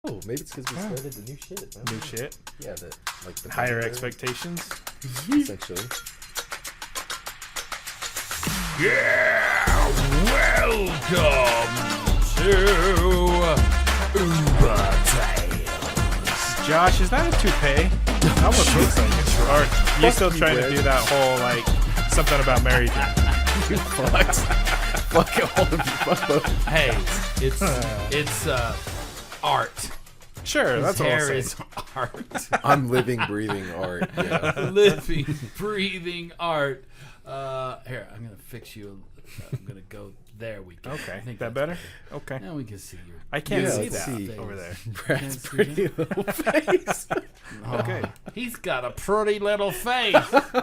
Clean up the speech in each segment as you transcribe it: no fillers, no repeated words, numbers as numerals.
Oh, maybe it's because we started the new shit. New shit? Yeah, like the higher expectations. Essentially. Yeah, welcome to Uber Tales. Josh, is that a toupee? That almost looks like it. Or you still trying to do that whole like something about Mary thing? You fucks. Fuck all of you. Fuck both. Hey, it's art. Sure, His that's all I'll hair say. is art. I'm living, breathing art. Yeah. Living, breathing art. Here, I'm gonna fix you. I'm gonna go. There we go. Okay, I think that that's better? Okay. Now we can see your. I can't Yeah, see let's that see. over there. Brad's pretty little face. Okay. He's got a pretty little face.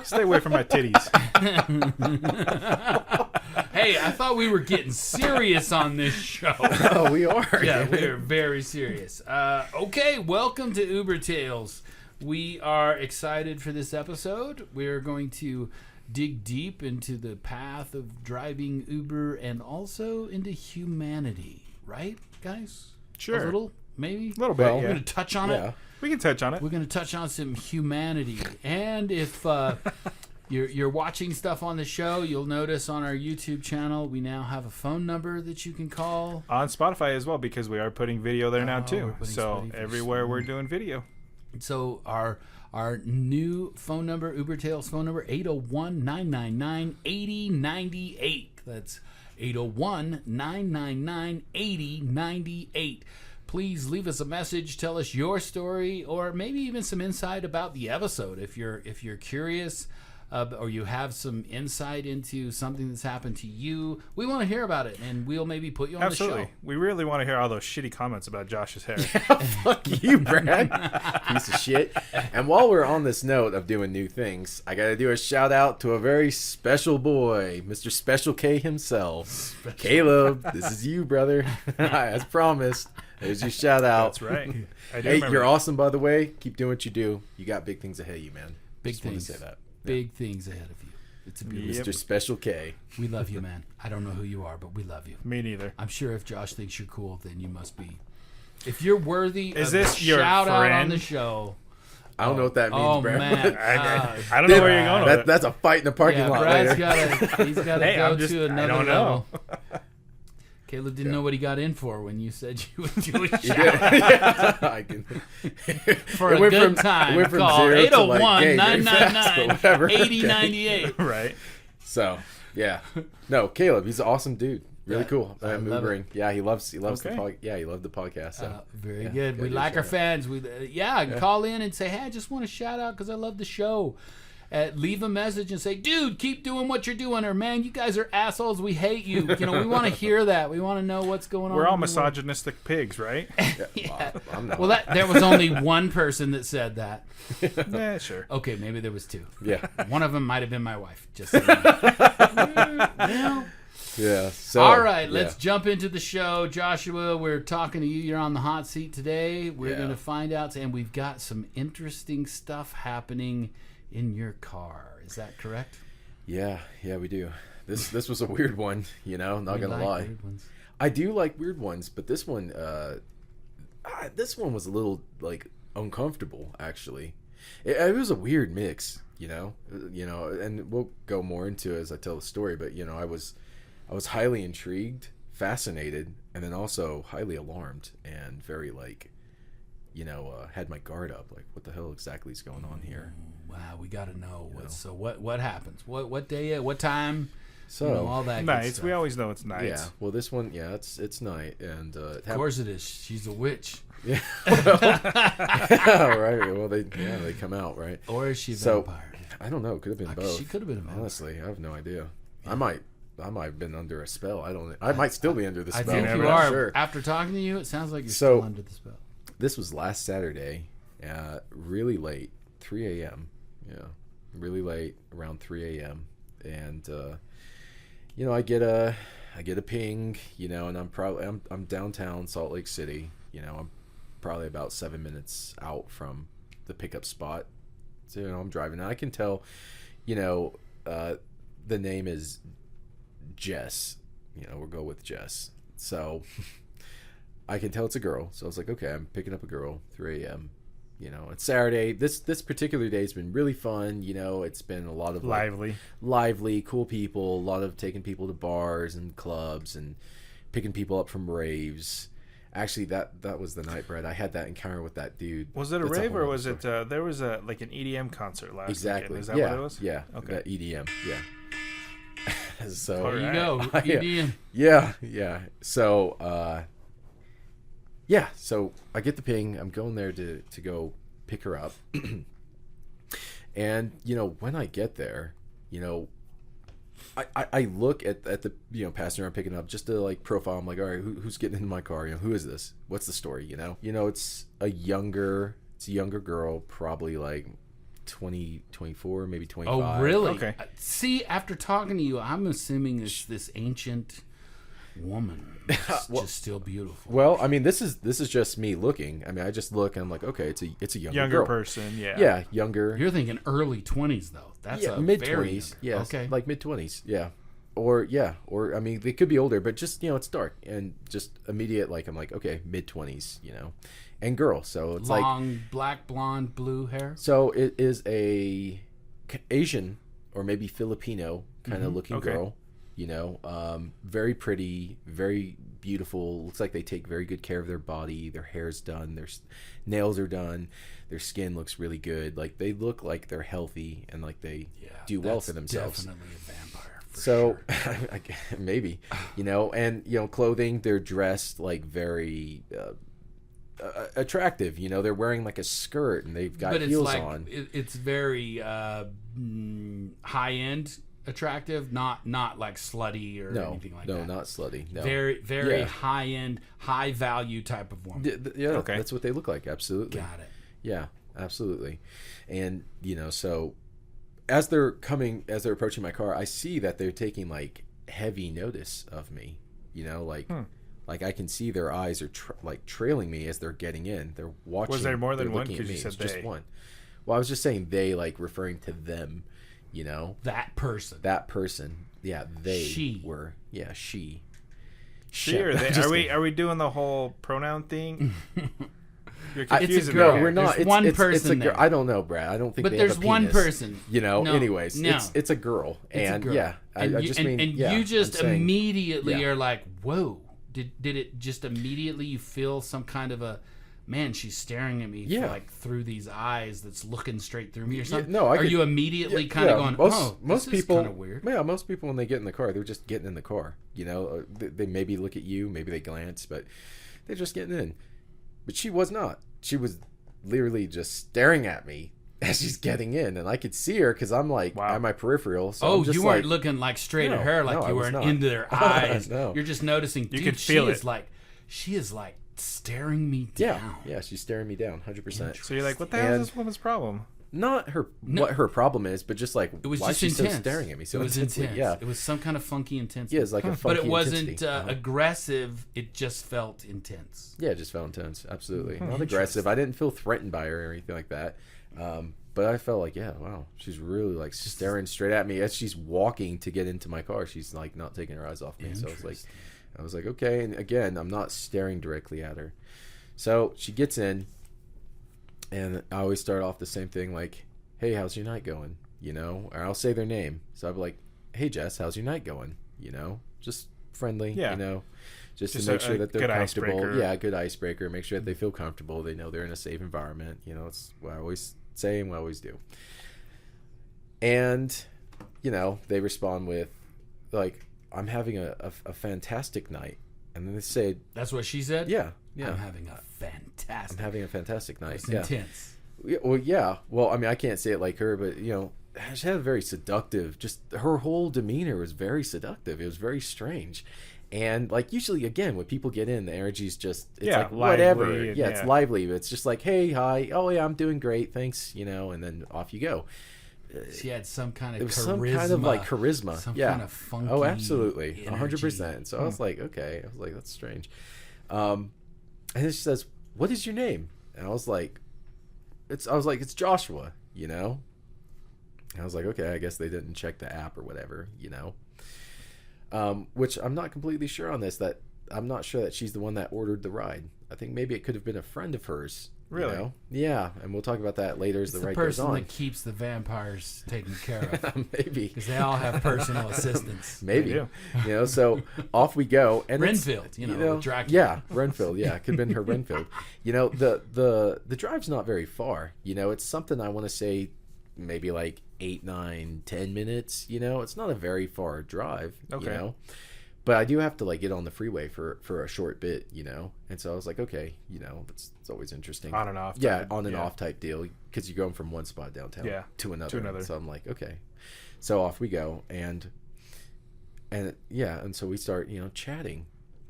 Stay away from my titties. Hey, I thought we were getting serious on this show. Oh, we are. Yeah, we are very serious. Okay, welcome to Uber Tales. We are excited for this episode. We are going to dig deep into the path of driving Uber and also into humanity. Right, guys? Sure. A little, maybe? A little bit, Well, We're yeah. going to touch on Yeah. it. We can touch on it. We're going to touch on some humanity. And if you're watching stuff on the show, you'll notice on our YouTube channel, we now have a phone number that you can call. On Spotify as well, because we are putting video there now we're too. putting So video. everywhere we're doing video. So our new phone number, Uber Tales phone number, 801-999-8098. That's 801-999-8098. Please leave us a message, tell us your story, or maybe even some insight about the episode. If you're curious, or you have some insight into something that's happened to you, we want to hear about it, and we'll maybe put you on Absolutely. the show. We really want to hear all those shitty comments about Josh's hair. Fuck you, Brad. Piece of shit. And while we're on this note of doing new things, I gotta do a shout out to a very special boy, Mr. Special K himself. Caleb, this is you, brother. As promised. There's your shout out. That's right. I do Hey, remember you're that. awesome, by the way. Keep doing what you do. You got big things ahead of you, man. Big Just wanted things. to say that. Big things ahead of you. It's a beautiful. Yep. Mr. Special K. We love you, man. I don't know who you are, but we love you. Me neither. I'm sure if Josh thinks you're cool, then you must be. If you're worthy Is of this a your shout out on friend? the show. I don't know what that means, Oh, Brad. man. I don't know where you're going with it. That's a fight in the parking lot Brad's later. he's got to Hey, go I'm just- to I another don't know. level. Caleb didn't know what he got in for when you said you would do a shout Yeah, I can. for It a went good from- time. it went from Call 0 to, like, hey, very fast, but whatever. 801-999-8098. Right. So, yeah. No, Caleb, he's an awesome dude. Really Yeah, cool. I love Ubering. Yeah, he loves the Okay. he loved the podcast. So. Very Yeah, good. We gotta do a like our shout out. fans. Call in and say, hey, I just want to shout out because I love the show. Leave a message and say, dude, keep doing what you're doing, or man, you guys are assholes. We hate you. We want to hear that. We want to know what's going on. We're all in the world. misogynistic pigs, right? Yeah. I'm not. Well, there was only one person that said that. Yeah, sure. Okay, maybe there was two. Yeah. One of them might have been my wife. Just so you know. Well, Yeah. So, all right, let's yeah. jump into the show. Joshua, we're talking to you. You're on the hot seat today. We're Yeah. going to find out, and we've got some interesting stuff happening in your car. Is that correct? Yeah, we do. This was a weird one, not We gonna like lie. weird ones. I do like weird ones, but this one was a little like uncomfortable actually. It was a weird mix, and we'll go more into it as I tell the story, but I was highly intrigued, fascinated, and then also highly alarmed and very had my guard up, like what the hell exactly is going on here. Wow, we got to know. So what happens? What day? What time? So all that. good Nights. stuff. We always know it's nights. yeah, well this one, it's night, and Of course it is. She's a witch. Yeah. Right. Well, they come out, right? Or is she a So, vampire? I don't know. Could have been both. She could have been a vampire. Honestly, I have no idea. I might have been under a spell. I might still be under the I spell. think I'm you not are. Sure. After talking to you, it sounds like you're So- still under the spell. This was last Saturday, really late, 3 a.m. Yeah, really late, around 3 a.m. And I get a ping, and I'm downtown Salt Lake City. I'm probably about 7 minutes out from the pickup spot. So I'm driving, and I can tell, the name is Jess. We'll go with Jess. So I can tell it's a girl. So I was like, okay, I'm picking up a girl, 3 a.m. You know, it's Saturday. This particular day has been really fun. You know, it's been a lot of lively, cool people. A lot of taking people to bars and clubs and picking people up from raves. Actually, that was the night, Brett. I had that encounter with that dude. Was it a rave or was it? There was an EDM concert last exactly. weekend. Is that what it was? Yeah. Okay. That EDM. Yeah. So there you go. EDM. Yeah. So so I get the ping. I'm going there to go pick her up. And, you know, when I get there, you know, I look at the, you know, passenger I'm picking up just to, like, profile. I'm like, all right, who's getting in my car? You know, who is this? What's the story, you know? You know, it's a younger girl, probably, like, 20, 24, maybe 25. Oh, really? Okay. See, after talking to you, I'm assuming it's this ancient woman. It's just still beautiful. Well, I mean, this is just me looking. I mean, I just look and I'm like, okay, it's a younger girl. person, yeah. Yeah, younger. You're thinking early 20s, though. That's a mid-20s. Yeah, Yes, okay. like mid-20s. Yeah. Or I mean, they could be older, but just, you know, it's dark and just immediate. Like, I'm like, okay, mid-20s, you know, and girl. So it's long, black, blonde, blue hair. So it is a Asian or maybe Filipino kind of looking girl. You know, very pretty, very beautiful. Looks like they take very good care of their body. Their hair's done. Their nails are done. Their skin looks really good. Like, they look like they're healthy and like they do well for themselves. Definitely a vampire. So sure. maybe, you know, and, you know, clothing, they're dressed like very attractive. You know, they're wearing like a skirt and they've got heels on. It's very high end. Attractive, not like slutty or anything like that. No, not slutty. No. Very high end, high value type of woman. Yeah, okay. That's what they look like. Absolutely. Got it. Yeah, absolutely. And, you know, so as they're approaching my car, I see that they're taking like heavy notice of me. You know, like I can see their eyes are trailing me as they're getting in. They're watching. Was there more than one? Because you said they. Just one. Well, I was just saying they, like referring to them. You know, that person. Yeah, they were. Yeah, she. She or they? Are we doing the whole pronoun thing? You're confusing it's a girl. me. We're not. There's one person. It's a girl. There. I don't know, Brad. I don't think. But they there's have a one penis, person. You know. No, anyways, no. it's a girl, and girl. yeah, and I just mean. And yeah, you just immediately yeah. are like, whoa! Did it just immediately you feel some kind of a man, she's staring at me like through these eyes that's looking straight through me or something? No, Are you immediately kind of going, most this people, is kind of weird? Yeah, most people when they get in the car, they're just getting in the car. You know, they maybe look at you, maybe they glance, but they're just getting in. But she was not. She was literally just staring at me as she's getting in, and I could see her because I'm like at my peripheral. So you weren't looking like straight at her, like you weren't into their eyes. No. You're just noticing. You could feel it. She is like staring me down. Yeah, she's staring me down, 100%. So you're like, what the hell is this woman's problem? Not what her problem is, but just like it was why just she's intense. so staring at me so it was intensely. Intense. Yeah, it was some kind of funky intensity. Yeah, it's like a funky but it wasn't intensity. Aggressive. It just felt intense. Yeah, it just felt intense. Absolutely, not aggressive. I didn't feel threatened by her or anything like that. But I felt like, wow, she's really like staring straight at me as she's walking to get into my car. She's like not taking her eyes off me. So I was like, okay. And again, I'm not staring directly at her. So she gets in, and I always start off the same thing, like, hey, how's your night going? You know, or I'll say their name. So I'll be like, hey, Jess, how's your night going? You know, just friendly, you know, just to make sure that they're comfortable. Icebreaker. Yeah, a good icebreaker. Make sure that they feel comfortable. They know they're in a safe environment. You know, it's what I always say and what I always do. And, you know, they respond with, like, I'm having a fantastic night. And then they say... That's what she said? Yeah. I'm having a fantastic night. It's intense. Well, yeah. Well, I mean, I can't say it like her, but, you know, she had a very seductive... Just her whole demeanor was very seductive. It was very strange. And, like, usually, again, when people get in, the energy's just... It's like, whatever. It's lively. But it's just like, hey, hi. Oh, yeah, I'm doing great. Thanks. You know, and then off you go. She had some kind of charisma. Some kind of like charisma. Some kind of funky. Oh, absolutely. 100%. Energy. So I was like, okay. I was like, that's strange. And then she says, what is your name? And I was like, it's Joshua, you know? And I was like, okay, I guess they didn't check the app or whatever, you know? Which I'm not completely sure on this, that I'm not sure that she's the one that ordered the ride. I think maybe it could have been a friend of hers. Really? You know? Yeah, and we'll talk about that later as It's the ride the goes person on. that keeps the vampires taken care of. Maybe. Because they all have personal assistants. Maybe. They do. You know, so off we go. And Renfield, with Dracula. Yeah, Renfield. Yeah, it could have been her Renfield. You know, the drive's not very far. You know, it's something I want to say maybe like 8, 9, 10 minutes. You know, it's not a very far drive. Okay. You know? But I do have to like get on the freeway for a short bit, you know, and so I was like, okay, you know, it's always interesting. On and off. Yeah, on and off type deal, because you're going from one spot downtown to another. So I'm like, okay, so off we go, and so we start, you know, chatting,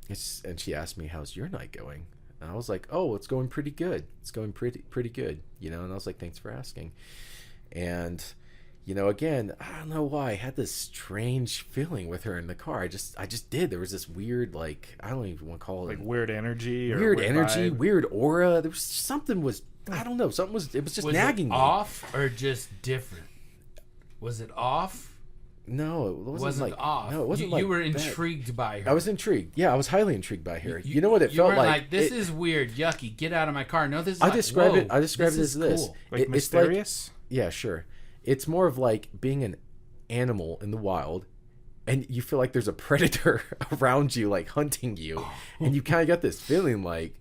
and she asked me, how's your night going? And I was like, oh, it's going pretty good. It's going pretty good, you know. And I was like, thanks for asking. And you know, again, I don't know why I had this strange feeling with her in the car. I just did. There was this weird, like, I don't even want to call it like weird energy, or weird energy, vibe. weird aura. There was something I don't know. It was just nagging it me. Off or just different? Was it off? No, it wasn't like off. No, it wasn't you were bad. intrigued by her. I was intrigued. Yeah, I was highly intrigued by her. You know what it you felt weren't like? This is weird, yucky. Get out of my car. No, this is. I like, describe whoa, it. I describe it as this. Cool. Like It's mysterious. Yeah, sure. It's more of like being an animal in the wild, and you feel like there's a predator around you, like hunting you, and you kind of got this feeling like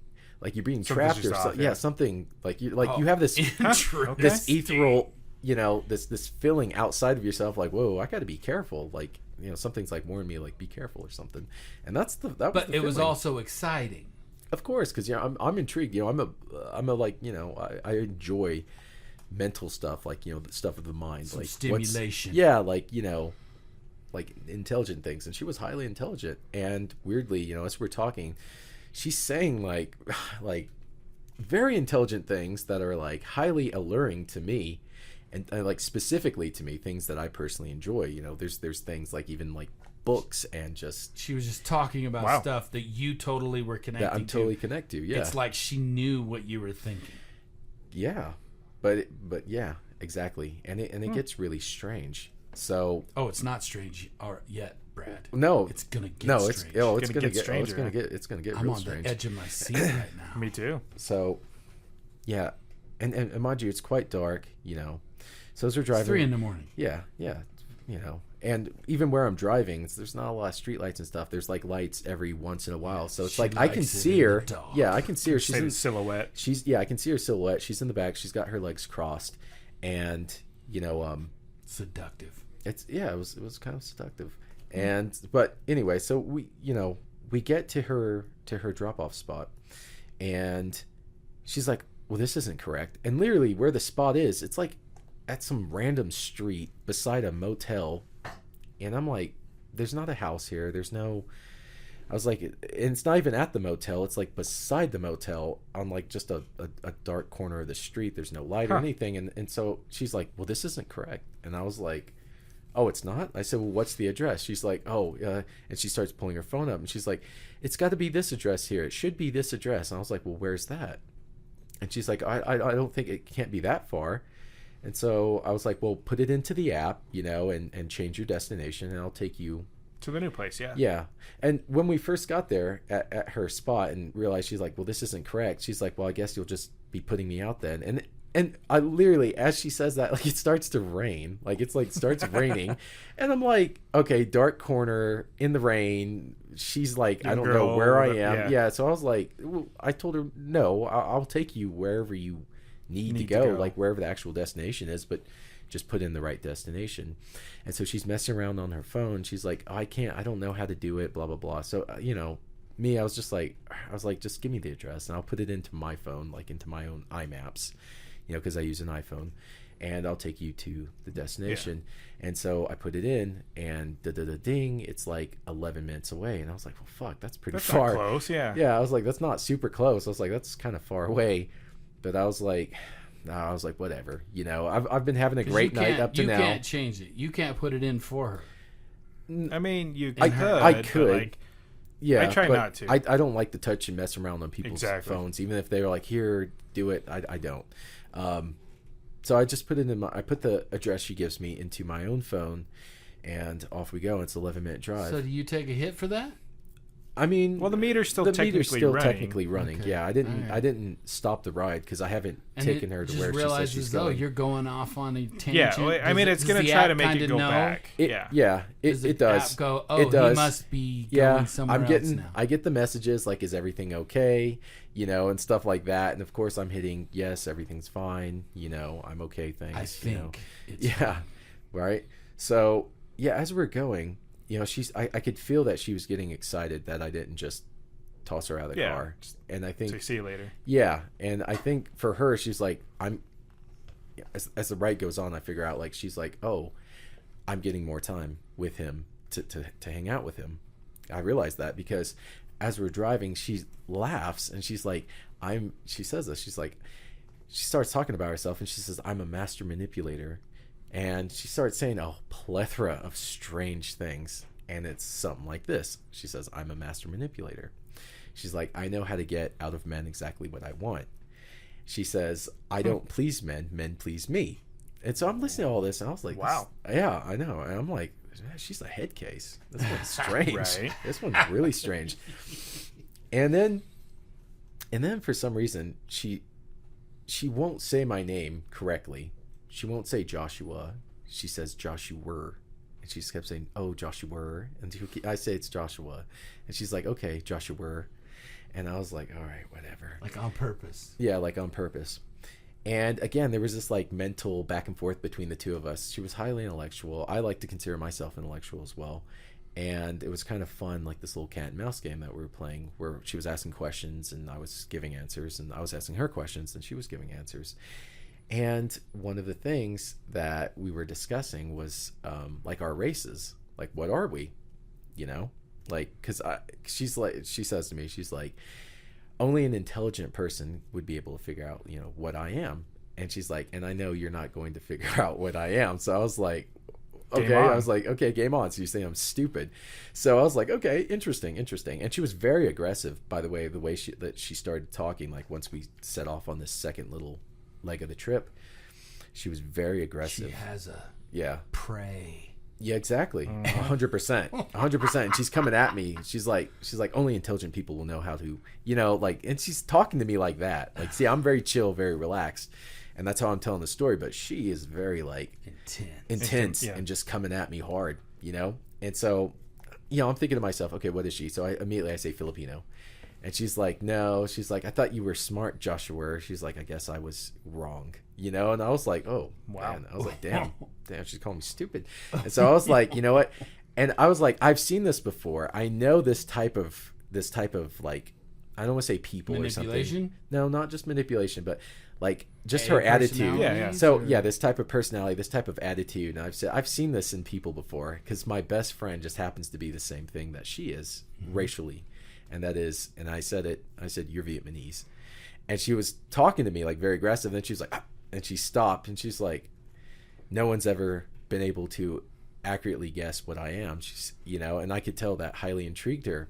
you're being trapped or something. Yeah, something like you have this this ethereal, you know, this feeling outside of yourself, like, whoa, I got to be careful. Like, you know, something's like warning me, like, be careful or something. And that was But the it was feeling. Also exciting. Of course, because I'm intrigued. You know, I'm a like, you know, I enjoy mental stuff, like, you know, the stuff of the mind, Some like stimulation. like, you know, like intelligent things. And she was highly intelligent, and weirdly, you know, as we're talking, she's saying like very intelligent things that are like highly alluring to me, and like specifically to me, things that I personally enjoy. You know, there's things like even like books, and just she was just talking about stuff that you totally were connected that I'm totally connected to. Yeah, it's like she knew what you were thinking. Yeah, but yeah, exactly, and it gets really strange. So it's not strange yet, Brad. No, it's gonna get strange. It's gonna get stranger. It's gonna get I'm real on strange. the edge of my seat right now. Me too. So, yeah, and mind you, it's quite dark, you know. So as we're driving, it's 3 a.m. Yeah, you know, and even where I'm driving, there's not a lot of street lights and stuff. There's like lights every once in a while, so it's like I can see her. Yeah, I can see her. She's in silhouette. I can see her silhouette. She's in the back. She's got her legs crossed, and you know, seductive. It was kind of seductive. But anyway, so we get to her drop off spot, and she's like, well, this isn't correct. And literally where the spot is, it's like at some random street beside a motel, and I'm like, there's not a house here, I was like, and it's not even at the motel, it's like beside the motel on like just a dark corner of the street. There's no light or anything. And so she's like, well, this isn't correct. And I was like, oh, it's not? I said, well, what's the address? She's like, and she starts pulling her phone up, and she's like, it's got to be this address here. It should be this address. And I was like, well, where's that? And she's like, I don't think it can't be that far. And so I was like, well, put it into the app, you know, and change your destination, and I'll take you to the new place. Yeah. Yeah. And when we first got there at her spot and realized, she's like, well, this isn't correct. She's like, well, I guess you'll just be putting me out then. And I literally, as she says that, like, it starts to rain. Like, it's like starts raining. And I'm like, okay, dark corner in the rain. She's like, I don't know where I am. Yeah. So I was like, well, I told her, no, I'll take you wherever you need to go, like wherever the actual destination is, but just put in the right destination. And so she's messing around on her phone. She's like, I don't know how to do it, blah, blah, blah. So, you know, me, I was like, just give me the address and I'll put it into my phone, like into my own iMaps, you know, because I use an iPhone, and I'll take you to the destination. Yeah. And so I put it in, and ding, it's like 11 minutes away. And I was like, well, fuck, that's far. Not close, yeah. Yeah, I was like, that's not super close. I was like, that's kind of far away. But I was like, whatever. You know, I've been having a great night up to now. You can't change it. You can't put it in for her. I mean, you could. I could. Like, yeah, I try not to. I don't like to touch and mess around on people's phones, even if they're like, here, do it. I don't. So I just put it in I put the address she gives me into my own phone, and off we go. It's an 11-minute drive. So do you take a hit for that? I mean, Well, the meter's still technically running. Okay. Yeah, I didn't stop the ride because I haven't taken her to where she says she's going. You're going off on a tangent. Yeah, well, I mean, it's going to try to make it go back. It does. App go, it does. He must be going somewhere else now. I get the messages like, is everything okay? You know, and stuff like that. And of course, I'm hitting yes, everything's fine. You know, I'm okay. Thanks. I think. It's fine. Right. So yeah, as we're going. You know, I could feel that she was getting excited that I didn't just toss her out of the car. And I think... So see you later. Yeah. And I think for her, she's like, as the ride goes on, I figure out, like, she's like, oh, I'm getting more time with him to hang out with him. I realized that because as we're driving, she laughs and she's like, she says this, she's like, she starts talking about herself and she says, I'm a master manipulator. And she starts saying a plethora of strange things. And it's something like this. She says, I'm a master manipulator. She's like, I know how to get out of men exactly what I want. She says, I don't please men. Men please me. And so I'm listening to all this. And I was like, wow. Yeah, I know. And I'm like, she's a head case. This one's strange. Right. This one's really strange. And then for some reason, she won't say my name correctly. She won't say Joshua. She says Joshua. And she kept saying, oh, Joshua. And I say it's Joshua. And she's like, okay, Joshua. And I was like, all right, whatever. Like on purpose. Yeah, like on purpose. And again, there was this like mental back and forth between the two of us. She was highly intellectual. I like to consider myself intellectual as well. And it was kind of fun, like this little cat and mouse game that we were playing where she was asking questions and I was giving answers. And I was asking her questions and she was giving answers. And one of the things that we were discussing was like our races. Like, what are we? You know, like, because she says to me, she's like, only an intelligent person would be able to figure out, you know, what I am. And she's like, and I know you're not going to figure out what I am. So I was like, okay. I was like, okay, game on. So you say I'm stupid. So I was like, okay, interesting. And she was very aggressive, by the way she started talking, like once we set off on this second little leg of the trip, she was very aggressive. She has a prey. Yeah, exactly. 100%. And she's coming at me. She's like, only intelligent people will know how to, you know, like, and she's talking to me like that. Like, see, I'm very chill, very relaxed. And that's how I'm telling the story. But she is very like intense and just coming at me hard, you know? And so, you know, I'm thinking to myself, okay, what is she? So I say Filipino. And she's like, no. She's like, I thought you were smart, Joshua. She's like, I guess I was wrong, you know? And I was like, oh, wow. Man. I was like, damn, she's calling me stupid. And so I was like, you know what? And I was like, I've seen this before. I know this type of like, I don't want to say people or something. No, not just manipulation, but like just her attitude. Yeah. So yeah, this type of personality, this type of attitude. And I've seen this in people before because my best friend just happens to be the same thing that she is racially. And that is, and I said, you're Vietnamese. And she was talking to me like very aggressive. And then she was like, ah, and she stopped and she's like, no one's ever been able to accurately guess what I am. She's, you know, and I could tell that highly intrigued her.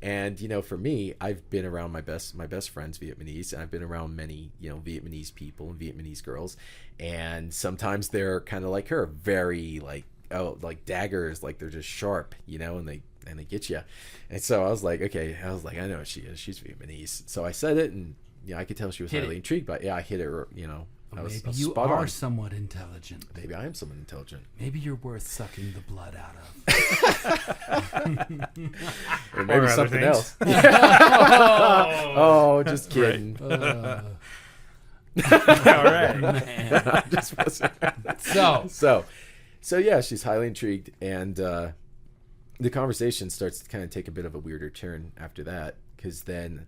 And, you know, for me, I've been around my best friends, Vietnamese, and I've been around many, you know, Vietnamese people and Vietnamese girls. And sometimes they're kind of like her, very like, oh, like daggers, like they're just sharp, you know, and they get you. And so I was like, okay, I know what she is. She's Vietnamase. So I said it, and you know, I could tell she was highly intrigued by it. Yeah, I hit her, you know. Maybe you are somewhat intelligent. Maybe I am somewhat intelligent. Maybe you're worth sucking the blood out of. Or maybe or something else. Oh, just kidding. All right. Man. So yeah, she's highly intrigued, and the conversation starts to kind of take a bit of a weirder turn after that, because then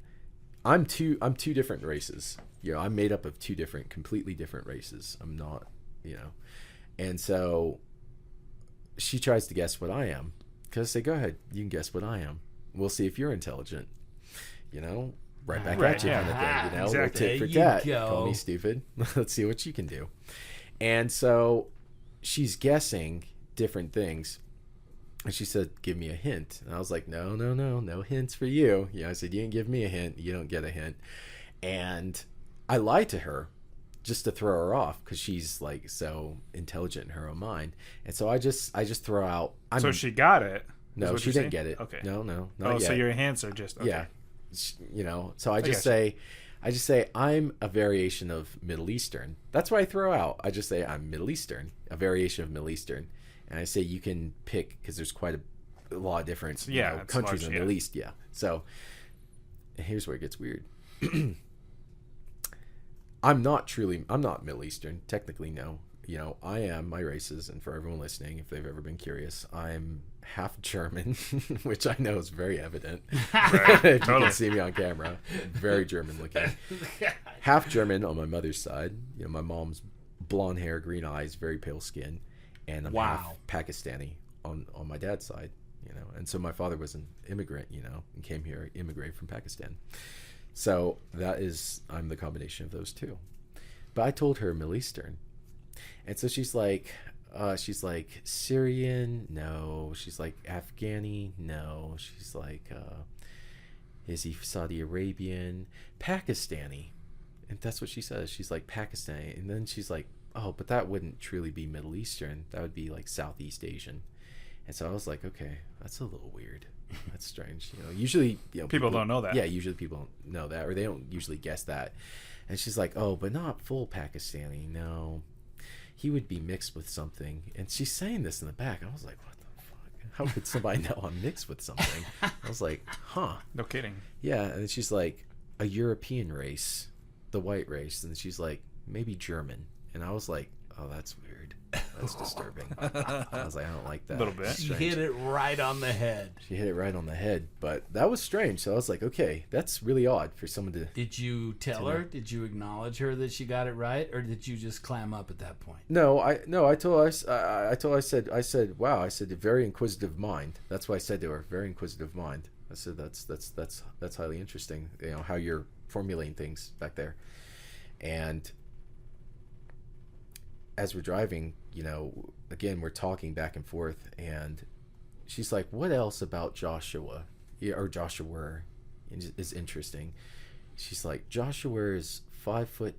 I'm two different races. You know, I'm made up of two completely different races. I'm not, you know, and so she tries to guess what I am. Because I say, go ahead, you can guess what I am. We'll see if you're intelligent. You know, right back at you kind of thing. You know, exactly. Tit for tat. Call me stupid. Let's see what you can do. And so she's guessing different things. And she said, give me a hint. And I was like, no hints for you. You know, I said, you didn't give me a hint. You don't get a hint. And I lied to her just to throw her off because she's like so intelligent in her own mind. And so I just throw out. So she got it. No, what she you're didn't saying? get it. Okay. No, not Oh, yet. so your hints are just okay. Yeah. So I just gotcha. say I'm a variation of Middle Eastern. That's what I throw out. I just say I'm Middle Eastern, a variation of Middle Eastern, and I say you can pick because there's quite a lot of different Yeah, it's countries large, in the Middle East. Yeah. So here's where it gets weird. I'm not Middle Eastern. Technically, no. I am, my races, and for everyone listening, if they've ever been curious, I'm half German, which I know is very evident. Right. If you can see me on camera, very German looking. Half German on my mother's side. My mom's blonde hair, green eyes, very pale skin, and I'm half Pakistani on my dad's side. And so my father was an immigrant, and came here, immigrated from Pakistan. So I'm the combination of those two. But I told her Middle Eastern. And so she's like Syrian, no. She's like Afghani, no. She's like, is he Saudi Arabian? Pakistani. And that's what she says. She's like Pakistani. And then she's like, oh, but that wouldn't truly be Middle Eastern. That would be like Southeast Asian. And so I was like, okay, that's a little weird. That's strange. Usually people don't know that. Yeah, usually people don't know that, or they don't usually guess that. And she's like, oh, but not full Pakistani, no. He would be mixed with something. And she's saying this in the back. I was like, what the fuck? How could somebody know I'm mixed with something? I was like, huh. No kidding. Yeah. And then she's like, a European race, the white race. And she's like, maybe German. And I was like, oh, that's weird. That's disturbing. I was like, I don't like that. A little bit. She hit it right on the head. She hit it right on the head. But that was strange. So I was like, okay, that's really odd for someone to... Did you tell her? Did you acknowledge her that she got it right? Or did you just clam up at that point? No, I told her, I said, wow, I said, a very inquisitive mind. That's what I said to her, very inquisitive mind. I said, that's highly interesting, how you're formulating things back there. And as we're driving, again, we're talking back and forth, and she's like, what else about Joshua is interesting? She's like, Joshua is 5'10".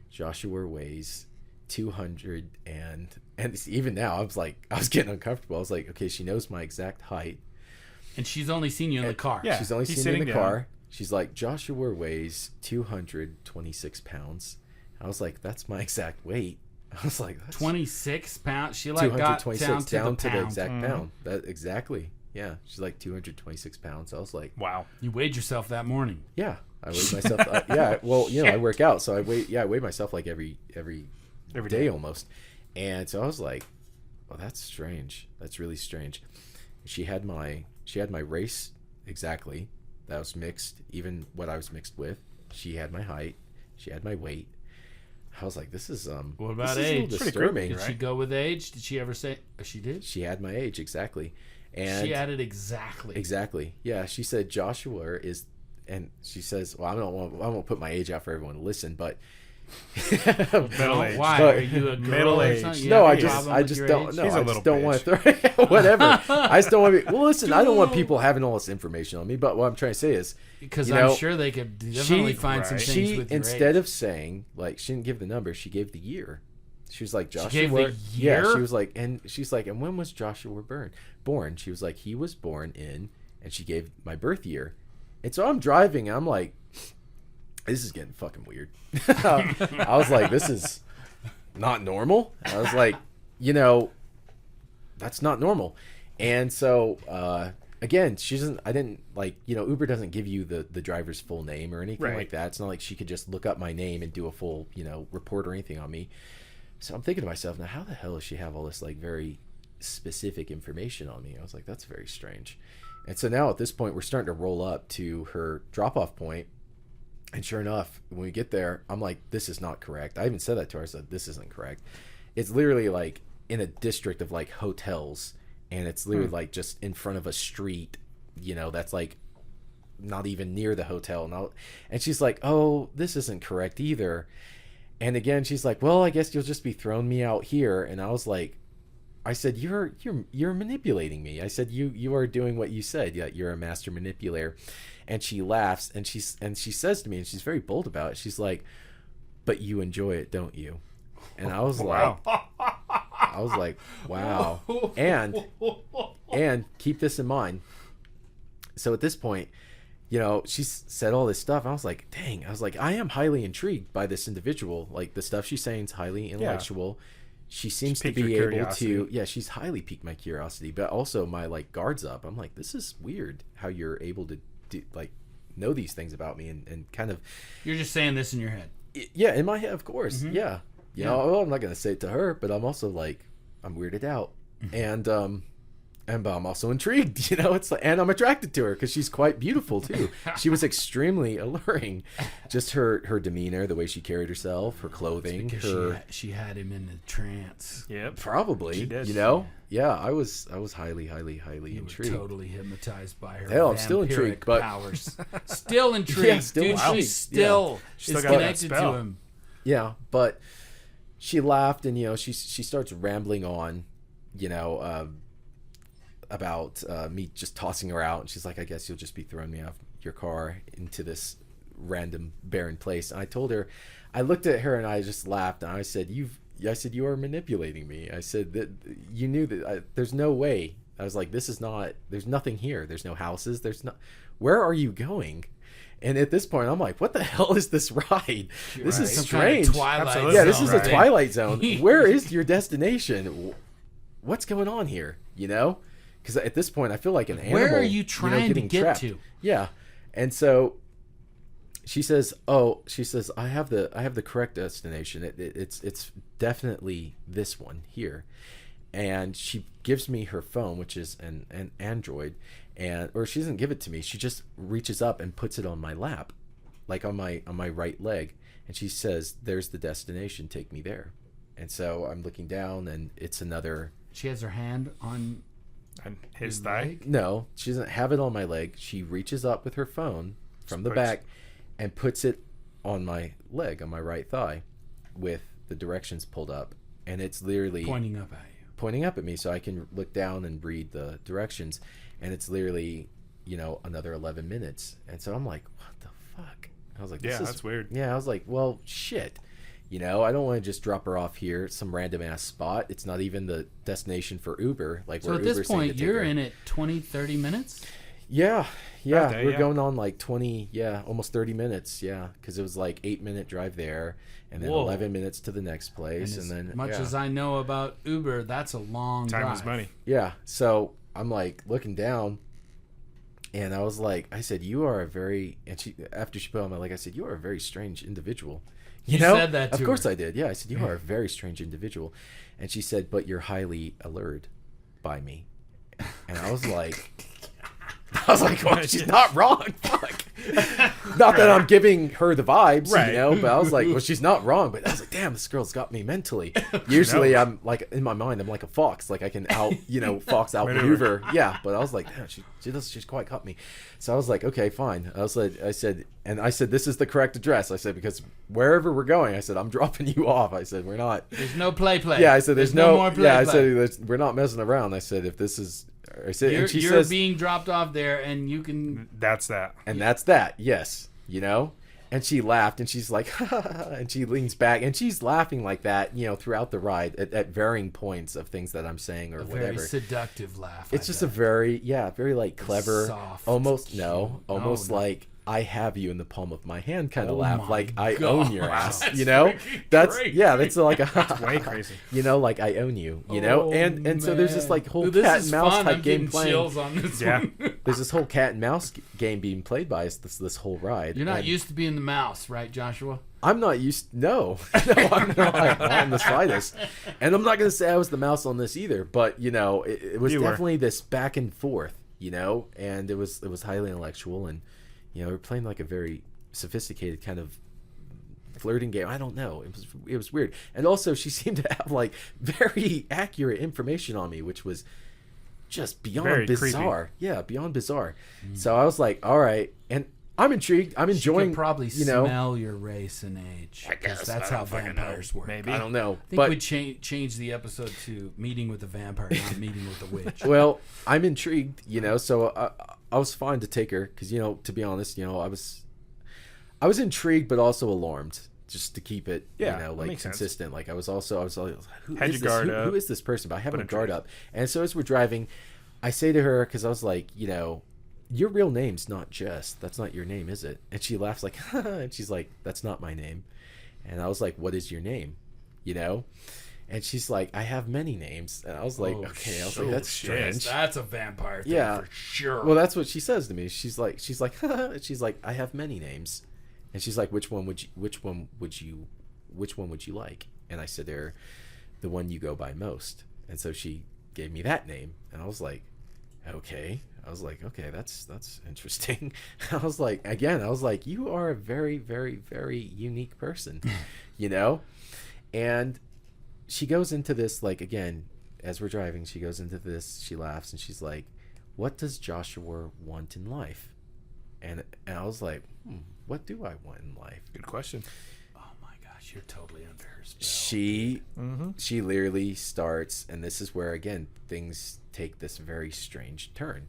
Joshua weighs 200, and even now I was getting uncomfortable. I was like, okay, she knows my exact height. And she's only seen you in the car. Yeah, she's only he's seen me in the sitting down. car. She's like, Joshua weighs 226 pounds. I was like, that's my exact weight. I was like, that's 26 pounds. She got down to the exact pound. That exactly. Yeah, she's like 226 pounds. I was like, wow. You weighed yourself that morning. Yeah, I weighed myself. Yeah, well, I work out, so I weigh myself like every day almost. And so I was like, well, that's strange. That's really strange. She had my race exactly. That was mixed. Even what I was mixed with. She had my height. She had my weight. I was like, this is what about this is age? a little disturbing. Did she go with age? Did she ever say she did? She had my age exactly, and she had it exactly. Exactly, yeah. She said Joshua is, and she says, well, I won't put my age out for everyone to listen, but Middle age. Why but, are you a girl middle or age. something? You no, have I a just problem with your don't. age? No, She's a I little just don't want bitch. to throw whatever. I just don't want to be. Well, listen, I don't want people having all this information on me. But what I'm trying to say is, because I'm sure they could definitely find some things she with your instead age. of saying like she didn't give the number, she gave the year. She was like, Joshua. She gave the Yeah, year? she was like, and she's like, and when was Joshua born? She was like, he was born in, and she gave my birth year. And so I'm driving, and I'm like, this is getting fucking weird. I was like, this is not normal. I was like, that's not normal. And so, again, I didn't like, Uber doesn't give you the driver's full name or anything Right. like that. It's not like she could just look up my name and do a full, report or anything on me. So I'm thinking to myself, now how the hell does she have all this like very specific information on me? I was like, that's very strange. And so now at this point, we're starting to roll up to her drop-off point. And sure enough, when we get there, I'm like, this is not correct. I even said that to her. I said, this isn't correct. It's literally like in a district of like hotels. And it's literally like just in front of a street, that's like not even near the hotel. And she's like, oh, this isn't correct either. And again, she's like, well, I guess you'll just be throwing me out here. And I was like, I said, you're manipulating me. I said, you are doing what you said. Yeah, you're a master manipulator. And she laughs and she says to me, and she's very bold about it. She's like, but you enjoy it, don't you? And I was like, I was like, wow. And keep this in mind. So at this point, she said all this stuff. I was like, dang. I was like, I am highly intrigued by this individual. Like, the stuff she's saying is highly intellectual. She seems to be able to, she's highly piqued my curiosity, but also my like guards up. I'm like, this is weird how you're able to do, like, know these things about me and kind of. You're just saying this in your head. Yeah, in my head, of course. Mm-hmm. Yeah. Well, I'm not going to say it to her, but I'm also like, I'm weirded out. Mm-hmm. But I'm also intrigued, it's like, and I'm attracted to her because she's quite beautiful too. She was extremely alluring. Just her demeanor, the way she carried herself, her clothing, she had him in a trance. Yep. Probably, she did. Yeah, I was highly You intrigued. were totally hypnotized by her. Hell, I'm still intrigued, but powers. Still intrigued, yeah, still dude. intrigued. She still She is still got that connected to spell. him. Yeah, but she laughed and she starts rambling on, about me just tossing her out, and she's like, I guess you'll just be throwing me off your car into this random barren place. And I told her, I looked at her and I just laughed and I said, you are manipulating me. I said that you knew that there's no way. I was like, there's nothing here. There's no houses. Where are you going? And at this point, I'm like, what the hell is this ride? This is strange. Absolutely. Yeah, this is right? a Twilight Zone. Where is your destination? What's going on here? Because at this point, I feel like an animal. Where are you trying to get trapped. to? Yeah, and so she says, I have the correct destination. It's definitely this one here. And she gives me her phone, which is an Android, or she doesn't give it to me. She just reaches up and puts it on my lap, like on my right leg, and she says, "There's the destination. Take me there." And so I'm looking down, and it's another. She has her hand on his thigh. No, she doesn't have it on my leg. She reaches up with her phone from the back and puts it on my leg, on my right thigh, with the directions pulled up, and it's literally pointing up at me so I can look down and read the directions, and it's literally another 11 minutes. And so I'm like, what the fuck? I was like, that's weird. Yeah, I was like, well, shit. I don't want to just drop her off here, some random ass spot. It's not even the destination for Uber. So at this point, you're in it 20, 30 minutes? Yeah. Okay, We're going on like 20, almost 30 minutes. Yeah, because it was like 8-minute drive there, and then 11 minutes to the next place, and then much as I know about Uber, that's a long Time drive. is money. Yeah. So I'm like looking down, and I was like, I said, you are a very, and after she put on my leg, I said, you are a very strange individual. You said that to Of course her. I did. Yeah, I said, you are a very strange individual. And she said, but you're highly allured by me. And I was like, well, she's not wrong. Fuck. Not that I'm giving her the vibes, right. but I was like, well, she's not wrong. But I was like, damn, this girl's got me mentally. Usually I'm like, in my mind, I'm like a fox. Like I can fox out maneuver. Yeah, but I was like, damn, she's quite caught me. So I was like, okay, fine. I said, this is the correct address. I said, because wherever we're going, I said, I'm dropping you off. I said, we're not. There's no play. Yeah, I said, there's no more play. Yeah, I said, we're not messing around. I said, if this is. I said, You're, and she you're says, being dropped off there, and you can. That's that. And that's that. Yes, And she laughed, and she's like, and she leans back, and she's laughing like that, throughout the ride at varying points of things that I'm saying or whatever. Very seductive laugh. It's just a very like clever, soft, almost cute. like I have you in the palm of my hand kind of Oh laugh, my like I God. own your ass, That's That's crazy. that's like a Way crazy. like I own you, Oh, and so there's this like whole Dude, cat this and is mouse fun. type I'm game getting playing. chills on this Yeah. one. There's this whole cat and mouse game being played by us this whole ride. You're not and used to being the mouse, right, Joshua? I'm not used. No, I'm not in the slightest. And I'm not going to say I was the mouse on this either. But it was definitely this back and forth. And it was highly intellectual, and we were playing like a very sophisticated kind of flirting game. I don't know. It was weird. And also, she seemed to have like very accurate information on me, which was just beyond Very bizarre. Yeah, beyond bizarre. So I was like, all right, and I'm intrigued. I'm enjoying. She could probably smell your race and age. I guess. That's how vampires work. Maybe. I don't know. I think we'd change the episode to meeting with the vampire, not meeting with the witch. Well, I'm intrigued, so I was fine to take her because, to be honest, I was intrigued but also alarmed. just to keep it, Yeah, you know, that like makes sense. consistent. Like I was like, who Had is your this? guard up. Who is this person? But I have Put my a guard drink. up. And so as we're driving, I say to her, because I was like, you know, your real name's not Jess. That's not your name, is it? And she laughs like, and she's like, that's not my name. And I was like, what is your name? You know? And she's like, I have many names. And I was like, okay. I was like, that's strange. That's a vampire thing for sure. Well, that's what she says to me. She's like, and she's like, I have many names. And she's like, which one would you like? And I said to her, the one you go by most. And so she gave me that name. And I was like, okay. That's interesting. I was like, you are a very, very, very unique person, you know? And she goes into this, like, again, as we're driving, she goes into this, she laughs, and she's like, what does Joshua want in life? And I was like, what do I want in life? Good question. Oh my gosh, you're totally under her spell. She literally starts, and this is where, again, things take this very strange turn.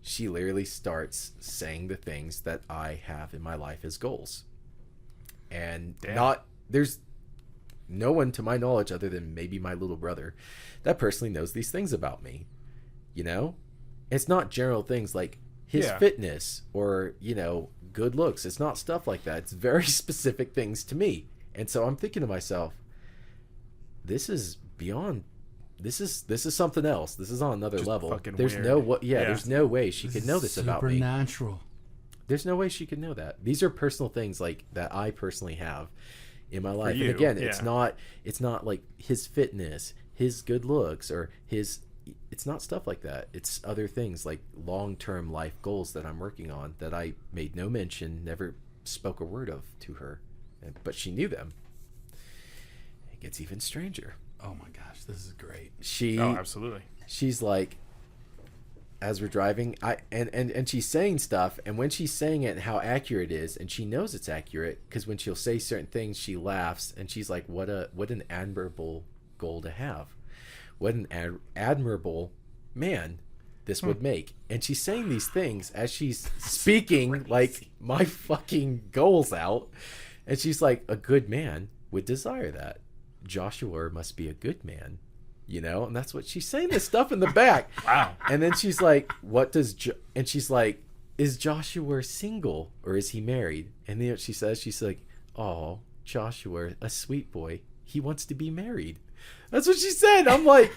She literally starts saying the things that I have in my life as goals. And there's no one to my knowledge other than maybe my little brother that personally knows these things about me. You know? It's not general things like his fitness or, you know, good looks. It's not stuff like that. It's very specific things to me. And so I'm thinking to myself, this is beyond. This is something else. This is on another Just level. fucking There's weird. there's no way she could know this about me. Supernatural. There's no way she could know that. These are personal things like that I personally have in my life. you, And again, yeah. it's not like his fitness, his good looks, or it's not stuff like that. It's other things like long-term life goals that I'm working on that I made no mention, never spoke a word of to her, but she knew them. It gets even stranger. Oh my gosh, this is great. Absolutely. She's like, as we're driving, and she's saying stuff, and when she's saying it and how accurate it is, and she knows it's accurate, because when she'll say certain things, she laughs, and she's like, what an admirable goal to have. What an admirable man this would make. And she's saying these things as she's speaking like my fucking goals out, and she's like, a good man would desire that. Joshua must be a good man, you know? And that's what she's saying, this stuff in the back. Wow. And then she's like, and she's like, is Joshua single or is he married? And then she's like, oh, Joshua, a sweet boy, he wants to be married. That's what she said. I'm like,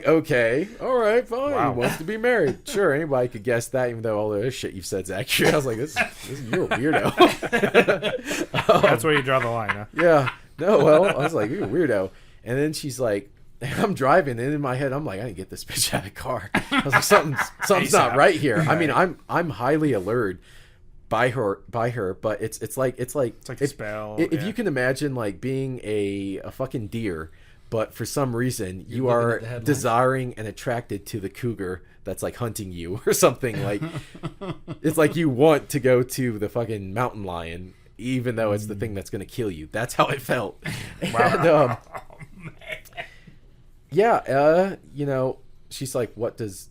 okay, all right, fine. Wow. He wants to be married. Sure, anybody could guess that, even though all the other shit you've said is accurate. I was like, you're a weirdo. That's where you draw the line, huh? Yeah. No, well, I was like, you're a weirdo. And then she's like, I'm driving, and in my head, I'm like, I didn't get this bitch out of the car. I was like, something's not right here. I mean, I'm highly alert by her, but it's like It's like a spell. If you can imagine, like, being a fucking deer, but for some reason you are desiring and attracted to the cougar that's like hunting you or something. Like, it's like you want to go to the fucking mountain lion, even though it's the thing that's going to kill you. That's how it felt. Wow. And, you know, she's like, is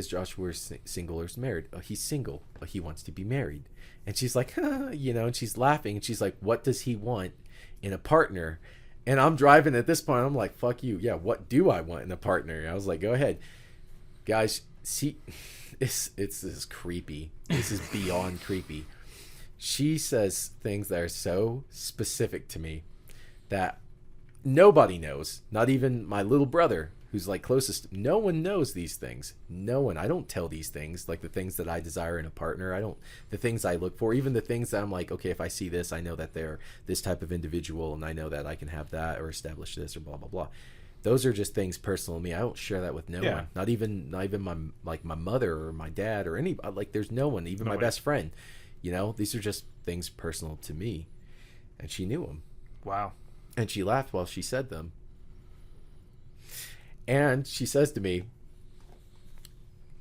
Joshua single or is married? Oh, he's single. Oh, he wants to be married. And she's like, you know, and she's laughing, and she's like, what does he want in a partner? And I'm driving at this point. I'm like, fuck you. Yeah, what do I want in a partner? And I was like, go ahead. Guys, see, this is creepy. This is beyond creepy. She says things that are so specific to me that nobody knows. Not even my little brother, who's like closest. No one knows these things. No one. I don't tell these things, like the things that I desire in a partner. The things I look for, even the things that I'm like, okay, if I see this, I know that they're this type of individual, and I know that I can have that or establish this or blah blah blah. Those are just things personal to me. I don't share that with no one. Not even my mother or my dad or any, like, there's no one, even my best friend. You know, these are just things personal to me. And she knew them. Wow. And she laughed while she said them. And she says to me,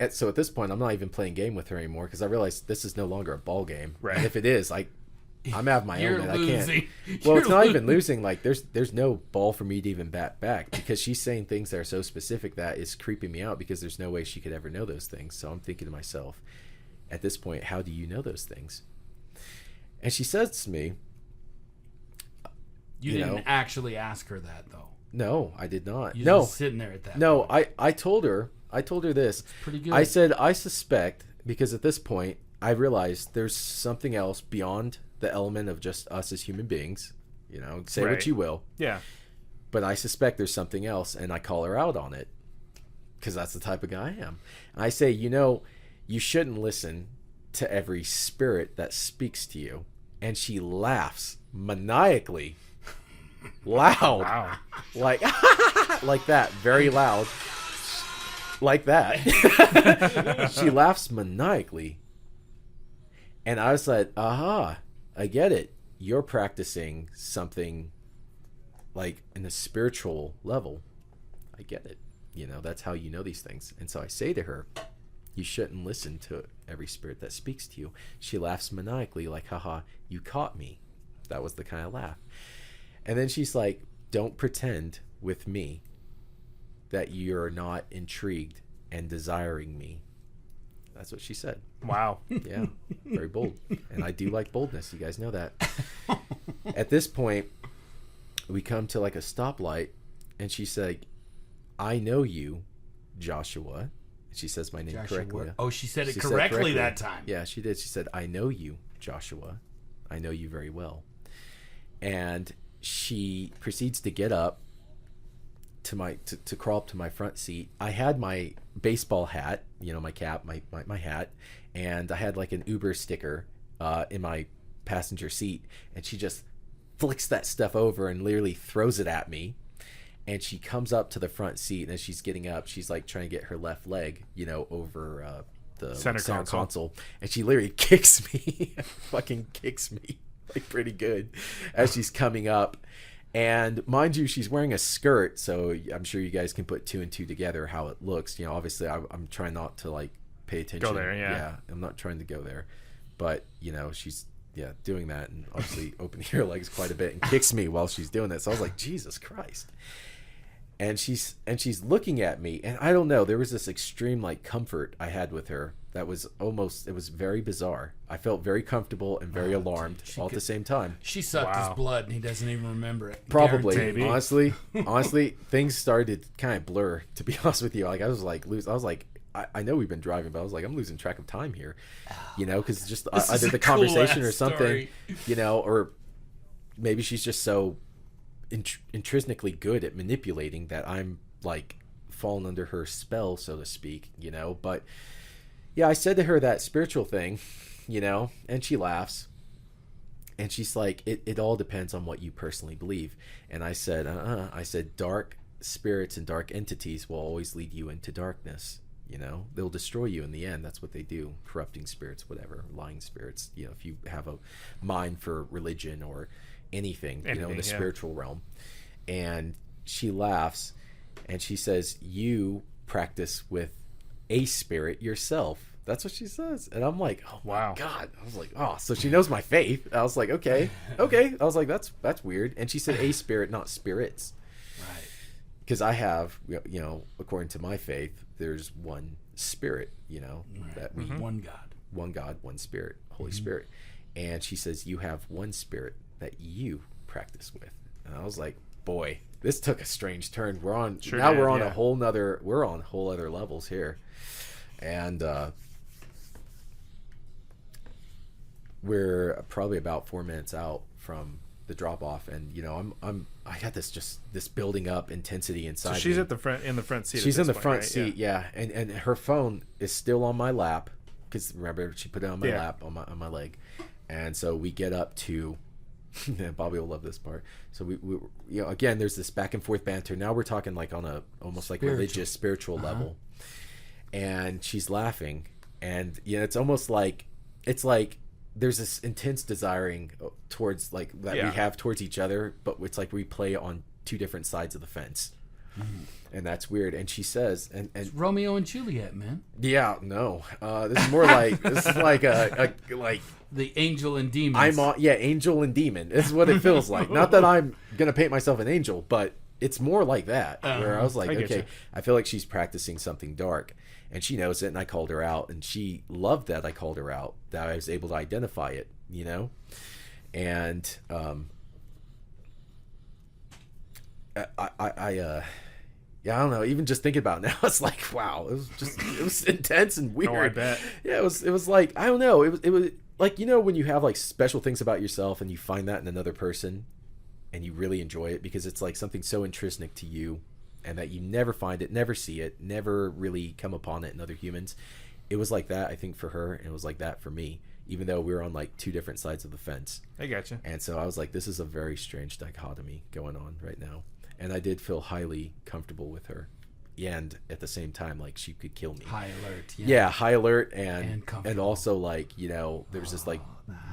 so at this point, I'm not even playing game with her anymore, because I realize this is no longer a ball game. Right. And if it is, I'm out of my own, and I losing. can't. Well, it's not even losing. Like, there's no ball for me to even bat back, because she's saying things that are so specific that is creeping me out, because there's no way she could ever know those things. So I'm thinking to myself, at this point, how do you know those things? And she says to me, You didn't actually ask her that, though. No, I did not. You're No, just sitting there at that no, point. I told her this. Pretty good. I said, I suspect, because at this point, I realized there's something else beyond the element of just us as human beings. You know, say what you will. Yeah. But I suspect there's something else, and I call her out on it because that's the type of guy I am. And I say, you shouldn't listen to every spirit that speaks to you. And she laughs maniacally, loud, Wow. like like that, very loud, like that. She laughs maniacally, and I was like, "Aha, I get it. You're practicing something." Like in a spiritual level, I get it. That's how you know these things. And so I say to her, you shouldn't listen to every spirit that speaks to you. She laughs maniacally, like, haha, you caught me. That was the kind of laugh. And then she's like, don't pretend with me that you're not intrigued and desiring me. That's what she said. Wow. Yeah, very bold. And I do like boldness. You guys know that. At this point, we come to like a stoplight, and she said, I know you, Joshua. And she says my name correctly. Oh, she said it She correctly that time. Yeah, she did. She said, I know you, Joshua. I know you very well. And she proceeds to get up to crawl up to my front seat. I had my baseball hat, my cap, my hat, and I had like an Uber sticker in my passenger seat, and she just flicks that stuff over and literally throws it at me. And she comes up to the front seat, and as she's getting up, she's like trying to get her left leg, over the center console, and she literally kicks me, fucking kicks me like pretty good as she's coming up. And mind you, she's wearing a skirt, so I'm sure you guys can put two and two together how it looks. Obviously I'm trying not to like pay attention. Go there, yeah. I'm not trying to go there, but she's doing that, and obviously opening her legs quite a bit, and kicks me while she's doing that. So I was like, Jesus Christ. And she's looking at me, and I don't know, there was this extreme like comfort I had with her that was it was very bizarre. I felt very comfortable and very alarmed all at the same time. She sucked his blood, and he doesn't even remember it. Probably. Maybe. Honestly, things started to kind of blur, to be honest with you. Like I was like, I know we've been driving, but I was like, I'm losing track of time here, because just either the conversation or something, or maybe she's just so intrinsically good at manipulating that I'm like falling under her spell, so to speak, But yeah, I said to her that spiritual thing, and she laughs, and she's like, it all depends on what you personally believe. And I said, I said, dark spirits and dark entities will always lead you into darkness. They'll destroy you in the end. That's what they do. Corrupting spirits, whatever, lying spirits. If you have a mind for religion or anything, in the spiritual realm. And she laughs, and she says, you practice with a spirit yourself. That's what she says. And I'm like, oh wow, my God. I was like, oh, so she knows my faith. I was like, okay. I was like, that's weird. And she said a spirit, not spirits. Right. Because I have, according to my faith, there's one spirit, that we one God, one spirit, Holy Spirit. And she says, you have one spirit that you practice with. And I was like, boy, this took a strange turn. We're on whole other levels here. And we're probably about 4 minutes out from the drop off, and I got this building up intensity inside. So she's me. in the front seat. She's in the front right? seat, yeah. And her phone is still on my lap, because remember, she put it on my lap, on my leg. And so we get up to Bobby will love this part. So we again, there's this back and forth banter. Now we're talking like on a almost like religious, spiritual level. And she's laughing, and it's almost like there's this intense desiring towards like that we have towards each other, but it's like we play on two different sides of the fence. And that's weird. And she says, and it's Romeo and Juliet, man. Yeah, no, this is more like a like the angel and demon. Angel and demon. This is what it feels like. Not that I'm gonna paint myself an angel, but it's more like that. Where I was like, okay, I feel like she's practicing something dark, and she knows it. And I called her out, and she loved that I called her out, that I was able to identify it, And yeah, I don't know. Even just thinking about it now, it's like, wow, it was intense and weird. Oh, I bet. Yeah, it was like, I don't know. It was like, when you have like special things about yourself and you find that in another person and you really enjoy it because it's like something so intrinsic to you and that you never find it, never see it, never really come upon it in other humans. It was like that, I think, for her, and it was like that for me, even though we were on like two different sides of the fence. I gotcha. And so I was like, this is a very strange dichotomy going on right now. And I did feel highly comfortable with her. And at the same time, like, she could kill me. High alert. Yeah, high alert. And comfortable. also, like, there was this, like,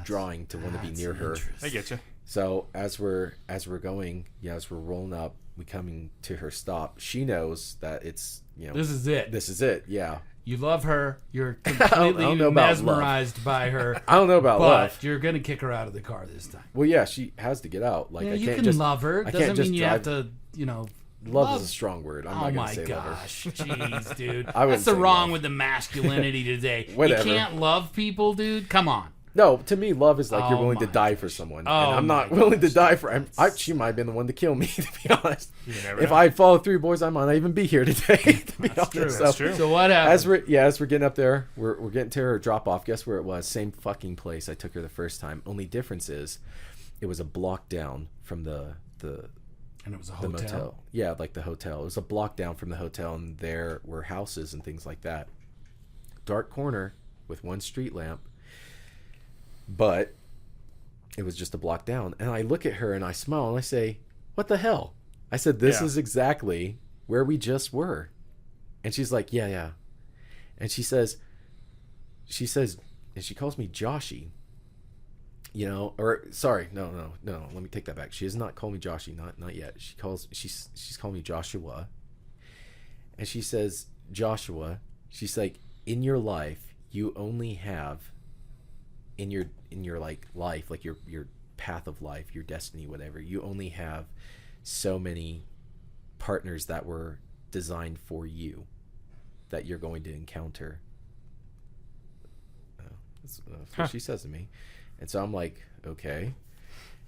drawing to want to be near her. I get you. So as we're going, as we're rolling up, we coming to her stop. She knows that it's, this is it. This is it, yeah. You love her. You're completely mesmerized by her. I don't know about love. But you're going to kick her out of the car this time. Well, yeah, she has to get out. Like, Yeah, I you can't can just love her. Doesn't mean you have to, Love is a strong word. I'm Oh not my gonna say gosh, jeez, dude. I wouldn't That's the say wrong love. with the masculinity today. Whatever. You can't love people, dude. Come on. No, to me, love is like you're Oh willing to my die for someone, Oh and I'm not my willing to gosh. die for. She might have been the one to kill me, to be honest. You never If know. I had followed through, boys, I might not even be here today. To be honest, true. So, That's true. So what happened? as we're getting up there, we're getting to her drop off. Guess where it was? Same fucking place I took her the first time. Only difference is, it was a block down from the And it was a the hotel. motel. Yeah, like the hotel. It was a block down from the hotel, and there were houses and things like that. Dark corner with one street lamp, but it was just a block down. And I look at her and I smile and I say, "What the hell?" I said, "This Yeah. is exactly where we just were." And she's like, "Yeah." And she says, and she calls me Joshy. Or sorry, no. Let me take that back. She does not call me Joshy, not yet. She's calling me Joshua. And she says, "Joshua," she's like, "in your life, you only have in your like life, like your path of life, your destiny, whatever, you only have so many partners that were designed for you that you're going to encounter." That's what she says to me. And so I'm like, okay.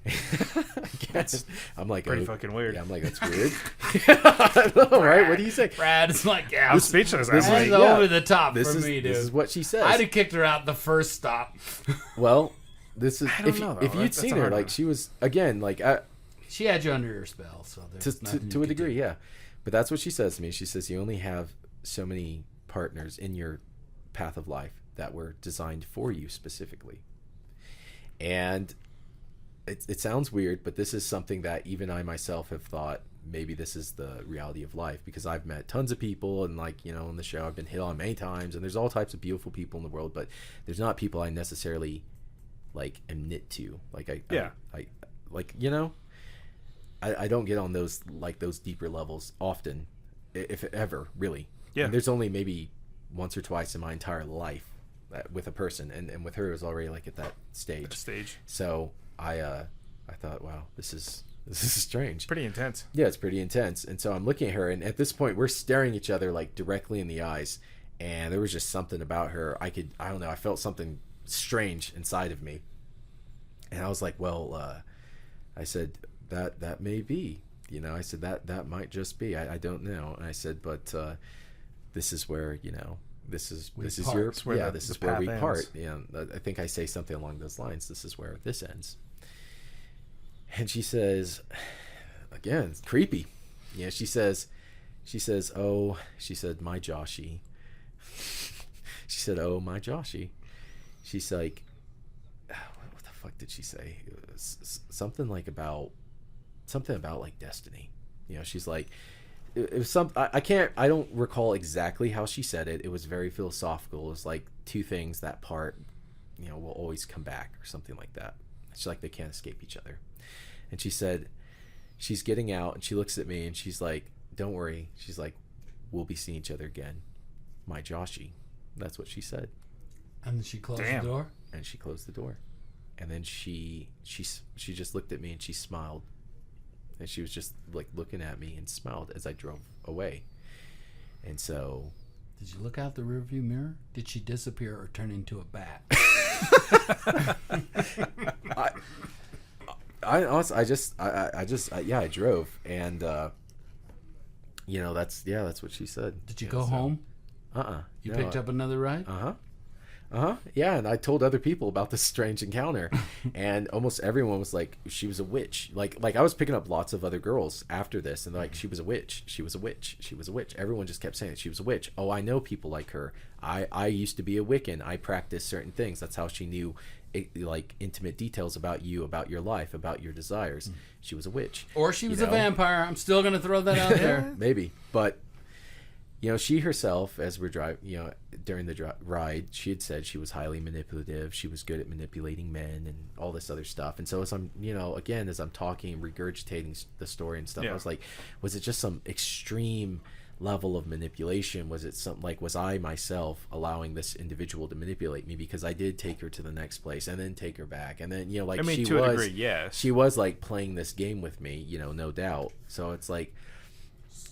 I guess. I'm like, Pretty fucking weird. Yeah, I'm like, that's weird. I know, right? What do you say? Brad is like, yeah, I'm speechless. this I'm this is like, yeah. over the top This for is me, dude. this is what she says. I'd have kicked her out the first stop. Well, this is I don't know, though. if you'd That's seen a her, hard like one. she was again, like She had you under her spell, so there's nothing to you a could degree, do. yeah. But that's what she says to me. She says you only have so many partners in your path of life that were designed for you specifically. And it sounds weird, but this is something that even I myself have thought maybe this is the reality of life, because I've met tons of people, and like, on the show I've been hit on many times, and there's all types of beautiful people in the world, but there's not people I necessarily like am knit to. Like I don't get on those deeper levels often, if ever, really. Yeah. And there's only maybe once or twice in my entire life with a person, and with her it was already like at that stage. So I thought, wow, this is strange. pretty intense. Yeah, it's pretty intense. And so I'm looking at her, and at this point we're staring each other like directly in the eyes, and there was just something about her. I don't know, I felt something strange inside of me. And I was like, well, I said, that may be, I said that might just be, I don't know. And I said, but this is where, this is We this is part. your It's where this the is where we path part. ends. Yeah, I think I say something along those lines. This is where this ends. And she says, again, it's creepy. Yeah, she says, "Oh," she said, "my Joshy." She said, "Oh, my Joshy." She's like, what the fuck did she say? It was something about like destiny. She's like, it was some. I don't recall exactly how she said it. It was very philosophical. It was like two things that part, will always come back, or something like that. It's like they can't escape each other. And she said, she's getting out, and she looks at me, and she's like, "Don't worry." She's like, "We'll be seeing each other again, my Joshy." That's what she said. And then she closed Damn. the door. And she closed the door. And then she just looked at me and she smiled. And she was just like looking at me and smiled as I drove away. And so, Did you look out the rearview mirror? Did she disappear or turn into a bat? I honestly, I drove, and that's what she said. Did you go home? You picked up another ride? Yeah, and I told other people about this strange encounter, and almost everyone was like, she was a witch. Like I was picking up lots of other girls after this, and they're like, she was a witch, she was a witch, she was a witch. Everyone just kept saying it. She was a witch. Oh, I know people like her. I used to be a Wiccan. I practiced certain things. That's how she knew like intimate details about you, about your life, about your desires. She was a witch. Or she was a vampire. I'm still going to throw that out there. Maybe. But she herself, as we're driving, during the ride, she had said she was highly manipulative. She was good at manipulating men and all this other stuff. And so as I'm, again, as I'm talking, regurgitating the story and stuff, I was like, was it just some extreme level of manipulation? Was it something like, was I myself allowing this individual to manipulate me? Because I did take her to the next place and then take her back. And then, to a degree, yes. She was like playing this game with me, no doubt. So it's like,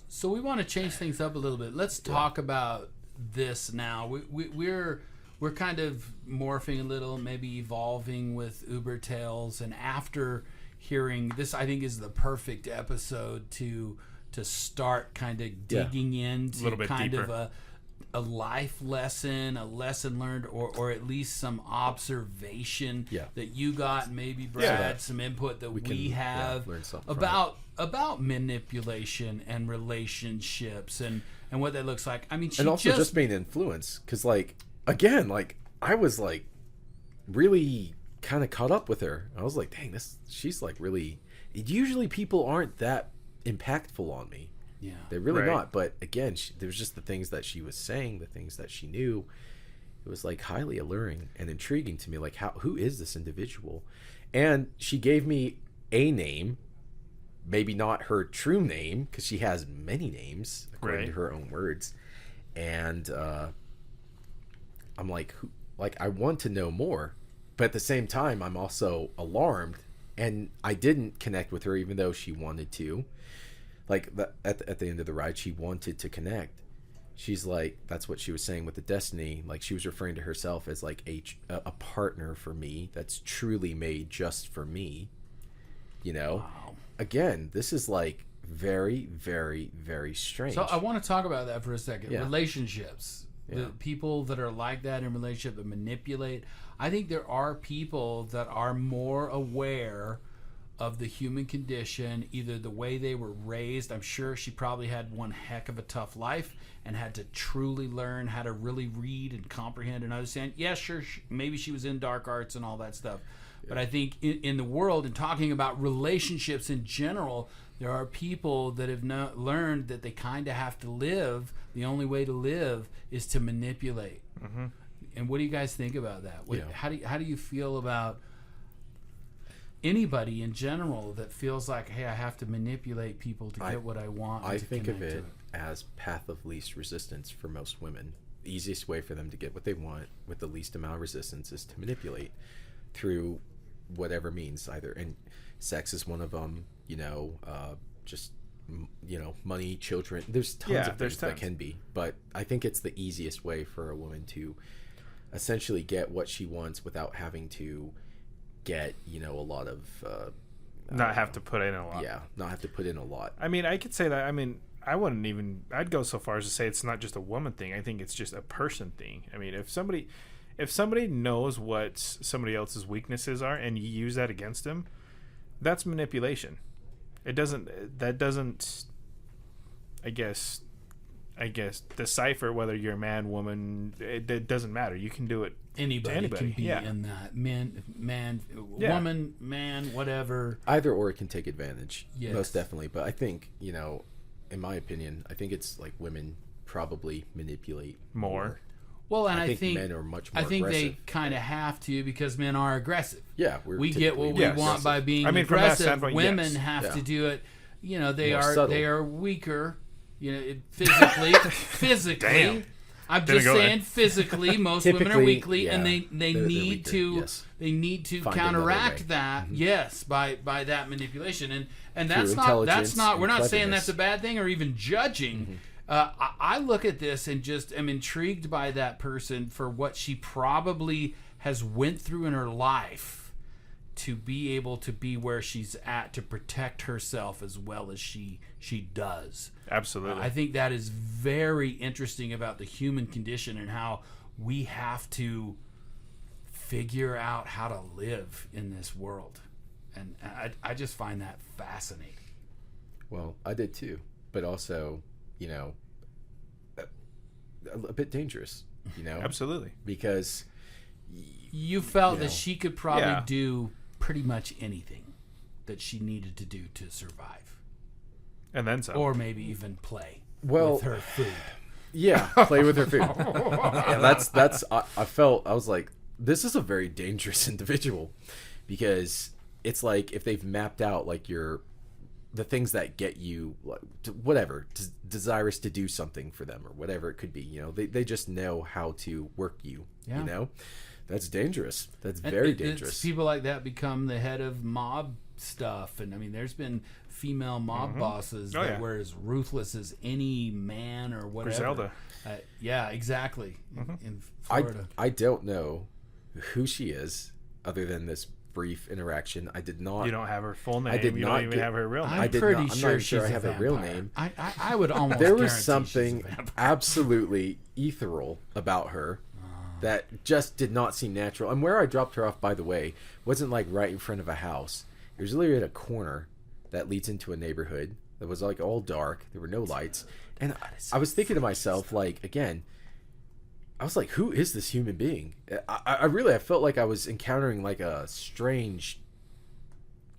so we want to change things up a little bit. Let's talk about this now. We're kind of morphing a little, maybe evolving with Uber Tales, and after hearing this, I think is the perfect episode to start kind of digging into kind deeper. of a life lesson, a lesson learned, or at least some observation that you got, maybe Brad, some input that we have about manipulation and relationships and what that looks like. I mean, and also just being influenced, because again, I was really kind of caught up with her. I was like, dang, she's really. Usually people aren't that impactful on me. Yeah, they're really not. But again, there was just the things that she was saying, the things that she knew. It was highly alluring and intriguing to me. Who is this individual? And she gave me a name, maybe not her true name, because she has many names according to her own words. And I'm like, who? I want to know more, but at the same time, I'm also alarmed. And I didn't connect with her, even though she wanted to. At the end of the ride, she wanted to connect. She's like, that's what she was saying with the destiny. She was referring to herself as a partner for me that's truly made just for me. Wow. Again, this is very, very, very strange. So I want to talk about that for a second. Relationships. The people that are like that in relationship that manipulate. I think there are people that are more aware of the human condition, either the way they were raised. I'm sure she probably had one heck of a tough life and had to truly learn how to really read and comprehend and understand. Yeah, sure, maybe she was in dark arts and all that stuff. But I think in the world, and talking about relationships in general, there are people that have learned that they kind of have to live. The only way to live is to manipulate. Mm-hmm. And what do you guys think about that? How do you feel about anybody in general that feels like, hey, I have to manipulate people to get what I want? I think of it as path of least resistance for most women. The easiest way for them to get what they want with the least amount of resistance is to manipulate through whatever means, either, and sex is one of them, money, children. There's tons of things that can be, but I think it's the easiest way for a woman to essentially get what she wants without having to get a lot of not have to put in a lot. Not have to put in a lot. I mean, I could say that. I mean, I'd go so far as to say it's not just a woman thing. I think it's just a person thing. I mean, if somebody knows what somebody else's weaknesses are and you use that against them, that's manipulation. That doesn't I guess decipher whether you're a man, woman. It doesn't matter. You can do it. Anybody can be in that. Man, woman, man, whatever. Either or can take advantage. Yes. Most definitely. But I think, in my opinion, I think it's women probably manipulate more. Well, and I think men are much more aggressive. They kind of have to, because men are aggressive. Yeah, we get what we want by being aggressive. Women have to do it. They are weaker. Physically. Damn. I'm just saying, physically, most women are weakly, and they need to Find counteract that. Mm-hmm. Yes, by that manipulation, and that's not. We're not saying that's a bad thing or even judging. Mm-hmm. I look at this and just am intrigued by that person for what she probably has went through in her life to be able to be where she's at to protect herself as well as she does. Absolutely. I think that is very interesting about the human condition and how we have to figure out how to live in this world. And I just find that fascinating. Well, I did too, but also, you know, a bit dangerous, you know? Absolutely. Because you felt you know, that she could probably Yeah. do pretty much anything that she needed to do to survive. And then some. Or maybe even play Well, with her food. yeah, play with her food. Yeah, that's I felt, I was like, this is a very dangerous individual, because it's like if they've mapped out like the things that get you like, whatever, desirous to do something for them or whatever it could be, you know, they just know how to work you, Yeah. you know. That's dangerous. That's And very it's dangerous. people like that become the head of mob stuff, and I mean, there's been female mob bosses that were as ruthless as any man or whatever. Griselda. Yeah, exactly. In Florida. I don't know who she is other than this brief interaction. I did not. You don't have her full name. I did you not don't even get- have her real name. I'm I did pretty not- I'm sure not even she's sure I a have a real vampire. name. I would almost There was guarantee she's a something vampire. absolutely ethereal about her that just did not seem natural. And where I dropped her off, by the way, wasn't like right in front of a house. It was literally at a corner that leads into a neighborhood that was like all dark. There were no lights. And I was thinking to myself, like, again, I was like, who is this human being? I felt like I was encountering like a strange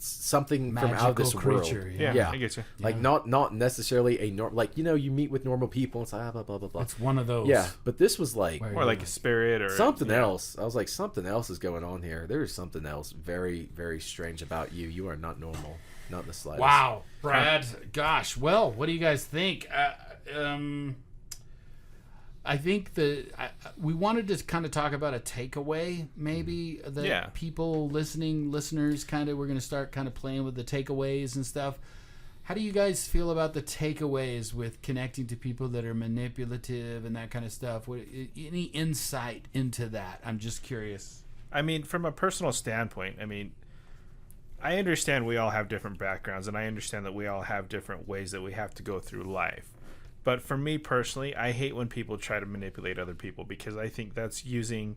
something from out of this Magical world. creature, yeah, I get you. Like not necessarily a norm. Like, you know, you meet with normal people and it's like blah blah blah blah. It's one of those. Yeah, but this was like Where- Or like a spirit or something else. I was like, something else is going on here. There is something else very, very strange about you. You are not normal, not in the slightest. Wow, Brad. Gosh. Well, what do you guys think? I think we wanted to kind of talk about a takeaway, maybe that people listeners, kind of, we're going to start kind of playing with the takeaways and stuff. How do you guys feel about the takeaways with connecting to people that are manipulative and that kind of stuff? Any insight into that? I'm just curious. I mean, from a personal standpoint, I mean, I understand we all have different backgrounds, and I understand that we all have different ways that we have to go through life. But for me personally, I hate when people try to manipulate other people, because I think that's using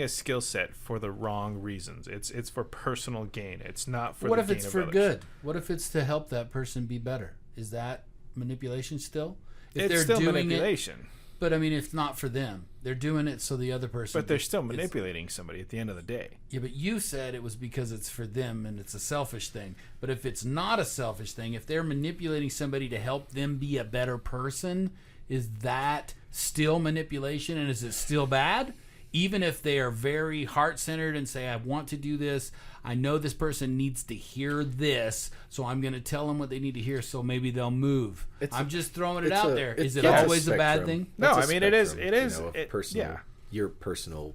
a skill set for the wrong reasons. It's for personal gain. It's not for What the if gain it's of for others. good? What if it's to help that person be better? Is that manipulation still? If It's still doing manipulation. But I mean, it's not for them. They're doing it so the other person. But they're still it's- manipulating somebody at the end of the day. Yeah, but you said it was because it's for them and it's a selfish thing. But if it's not a selfish thing, if they're manipulating somebody to help them be a better person, is that still manipulation, and is it still bad? Even if they are very heart-centered and say, I want to do this, I know this person needs to hear this, so I'm going to tell them what they need to hear, so maybe they'll move. I'm just throwing it out there. Is it always a bad thing? No, That's I mean, it is. spectrum, It is. you know, of It, personal, yeah. your personal,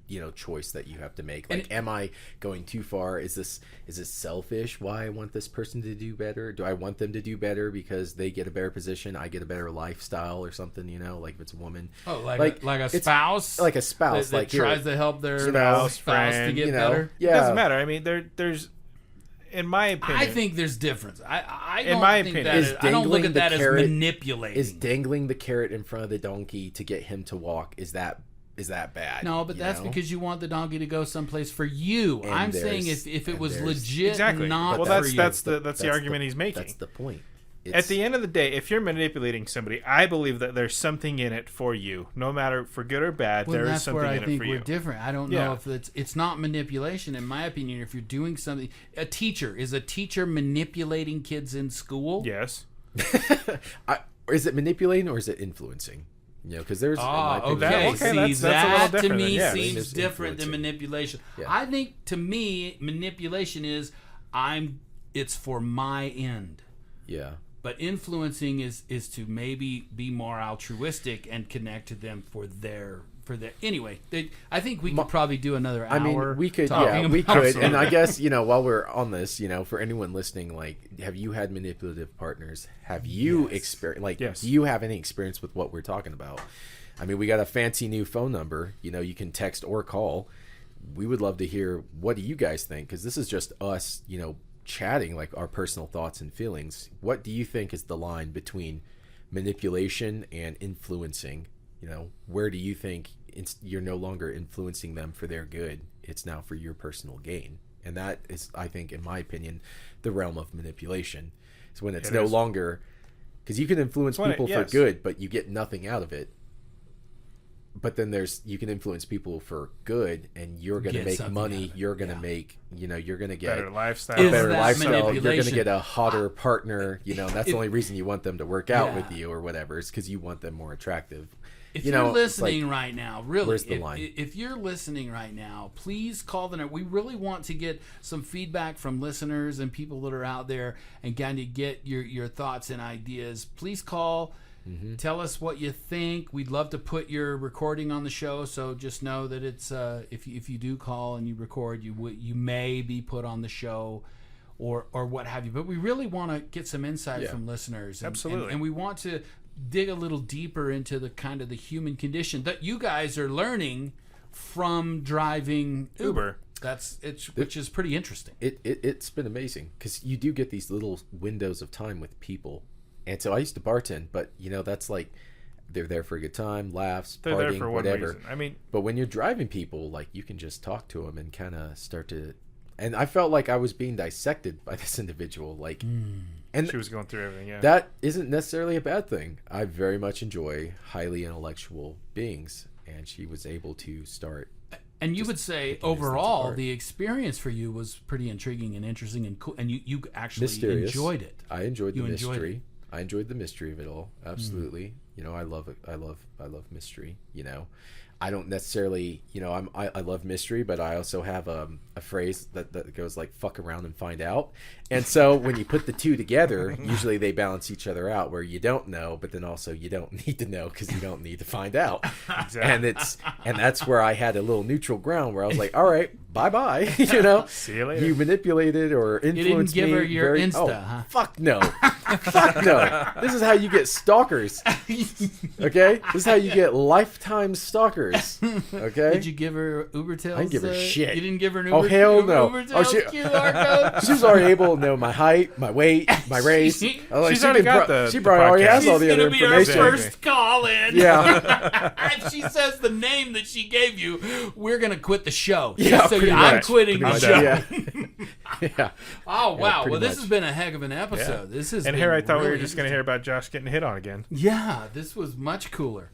you know, choice that you have to make. Like, am I going too far? Is this selfish? Why I want this person to do better? Do I want them to do better because they get a better position, I get a better lifestyle or something? You know, like if it's a woman. Oh, like a it's spouse, like a spouse, that like tries to help their spouse, spouse to friend, get you know, better. yeah. It doesn't matter. I mean, there's, in my opinion, I think there's difference. I don't In my think opinion, that I don't look dangling at the that carrot- as manipulating. Is dangling the carrot in front of the donkey to get him to walk, is that bad? No, but you that's know? because you want the donkey to go someplace for you. And I'm saying there's- if it and was there's- legit, exactly. not Well, for that's you. that's the argument he's making. That's the point. At the end of the day, if you're manipulating somebody, I believe that there's something in it for you. No matter for good or bad, Well, there is that's something where I in it think for we're you. different. I don't Yeah. know if it's not manipulation, in my opinion. If you're doing something, is a teacher manipulating kids in school? Yes. Is it manipulating or is it influencing? You know, because there's. in my Oh, opinion, okay. Okay, See, that's a little that to different me then, yeah. seems It's different than influencing. manipulation. Yeah. I think to me, manipulation is it's for my end. Yeah. But influencing is to maybe be more altruistic and connect to them for their anyway. I think we could probably do another hour. I mean, we could, talking yeah, we about- could. And I guess, you know, while we're on this, you know, for anyone listening, like, have you had manipulative partners? Have you experienced, like, Yes. do you have any experience with what we're talking about? I mean, we got a fancy new phone number, you know, you can text or call. we would love to hear, what do you guys think? Because this is just us, chatting, like our personal thoughts and feelings. What do you think is the line between manipulation and influencing? Where do you think you're no longer influencing them for their good? It's now for your personal gain. And that is, I think, in my opinion, the realm of manipulation. It's when it's no longer, because you can influence people for good, but you get nothing out of it. But then you can influence people for good, and you're going to make money. You're going to make, you're going to get better lifestyle. a better lifestyle. You're going to get a hotter partner. That's the only reason you want them to work out with you or whatever, is because you want them more attractive. If you're listening right now, really, where's the line? If you're listening right now, please call the number. We really want to get some feedback from listeners and people that are out there and kind of get your thoughts and ideas. Please call. Mm-hmm. Tell us what you think. We'd love to put your recording on the show, so just know that it's if you do call and you record, you may be put on the show or what have you. But we really want to get some insight from listeners. Absolutely. And we want to dig a little deeper into the kind of the human condition that you guys are learning from driving Uber. Which is pretty interesting. It's been amazing, because you do get these little windows of time with people. And so I used to bartend, but that's like, they're there for a good time, laughs, they're partying, there for whatever. I mean, but when you're driving people, like, you can just talk to them and kind of start to. And I felt like I was being dissected by this individual, like, and she was going through everything. Yeah, that isn't necessarily a bad thing. I very much enjoy highly intellectual beings, and she was able to start. And you would say overall, the experience for you was pretty intriguing and interesting and cool, and you actually enjoyed it. I enjoyed the mystery. I enjoyed the mystery of it all. Absolutely. I love it. I love mystery. I don't necessarily, I love mystery, but I also have a phrase that goes like, fuck around and find out. And so when you put the two together, usually they balance each other out, where you don't know, but then also you don't need to know, because you don't need to find out. Exactly. And that's where I had a little neutral ground, where I was like, all right, bye-bye. See you later. You manipulated or influenced me. You didn't give her your Insta, huh? Fuck no. Fuck no. This is how you get stalkers. Okay? This is how you get lifetime stalkers. Okay? Did you give her Uber Tales? I didn't give her shit. You didn't give her an Uber, oh, hell no. Uber Tales QR code? She was already able to know my height, my weight, my race. She's already got she probably already has all the other information. She's going to be our first call-in. Yeah. If she says the name that she gave you, we're going to quit the show. Yeah, so I'm quitting the show. Yeah. Oh, wow. Well, this much. has been a heck of an episode. Yeah. This has and been here I thought really we were just going to hear about Josh getting hit on again. Yeah, this was much cooler.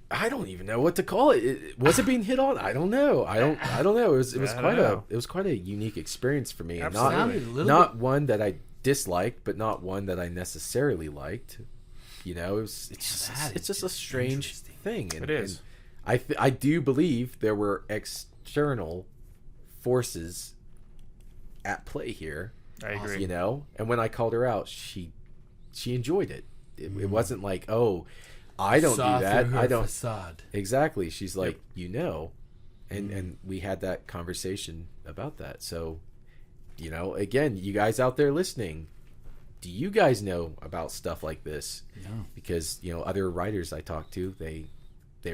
I don't even know what to call it. Was it being hit on? I don't know. I don't know. It was quite a unique experience for me. Absolutely. Not one that I disliked, but not one that I necessarily liked. It's just a strange thing. And, it is. And I do believe there were external forces at play here. I agree. And when I called her out, she enjoyed it. It wasn't like, oh, I don't do that. I don't. Facade. Exactly. She's like, and we had that conversation about that. So, again, you guys out there listening, do you guys know about stuff like this? No. Because other writers I talked to, they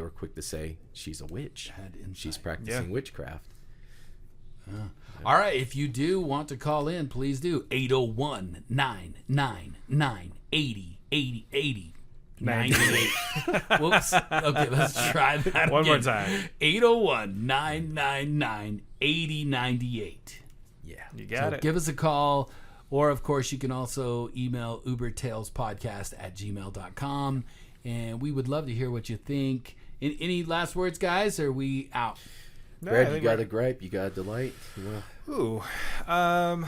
were quick to say she's a witch. She's practicing witchcraft. All right, if you do want to call in, please do. 801-999-80-80-80. 98. Whoops. Okay, let's try that one again. more time. 801-999-8098. Yeah. You got it. Give us a call, or of course you can also email ubertalespodcast@gmail.com, and we would love to hear what you think. Any last words, guys, or are we out? No, Brad, you got a gripe? You got a delight? Ooh. I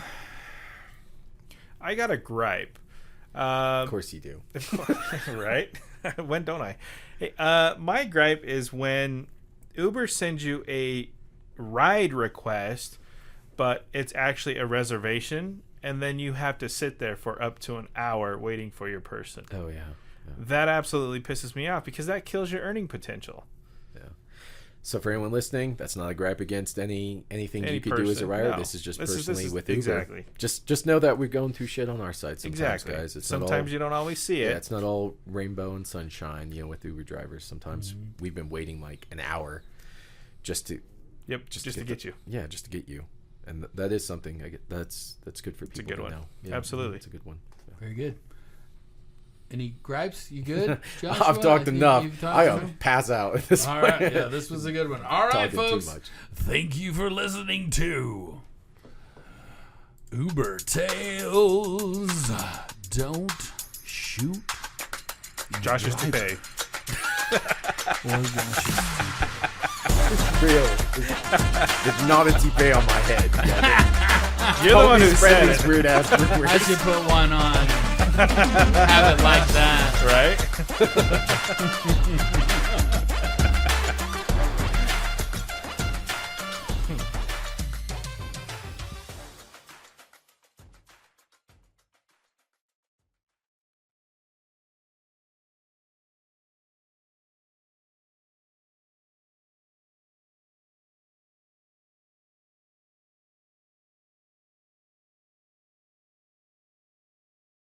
got a gripe. Of course you do. Right? When don't I? Hey, my gripe is when Uber sends you a ride request, but it's actually a reservation, and then you have to sit there for up to an hour waiting for your person. Oh, yeah. That absolutely pisses me off, because that kills your earning potential. So for anyone listening, that's not a gripe against anything you could do as a rider. No. This is just personally with Uber. Exactly. Just know that we're going through shit on our side sometimes, guys. It's sometimes you don't always see it. Yeah, it's not all rainbow and sunshine, with Uber drivers. Sometimes we've been waiting like an hour just to Yep, just to get you. Yeah, just to get you. And that is something that's good for people. It's a good one. Know. Yeah, Absolutely. It's a good one. So. Very good. Any gripes? You good, Joshua? I've talked enough. I'll enough. pass out at this All point. right, yeah, this was a good one. All right, Talking folks. too much. Thank you for listening to Uber Tales. Don't shoot. Josh's toupee. Real. There's not a toupee on my head. You're the one who spread said this it, weird ass rumors. I should put one on. Have it like that. right?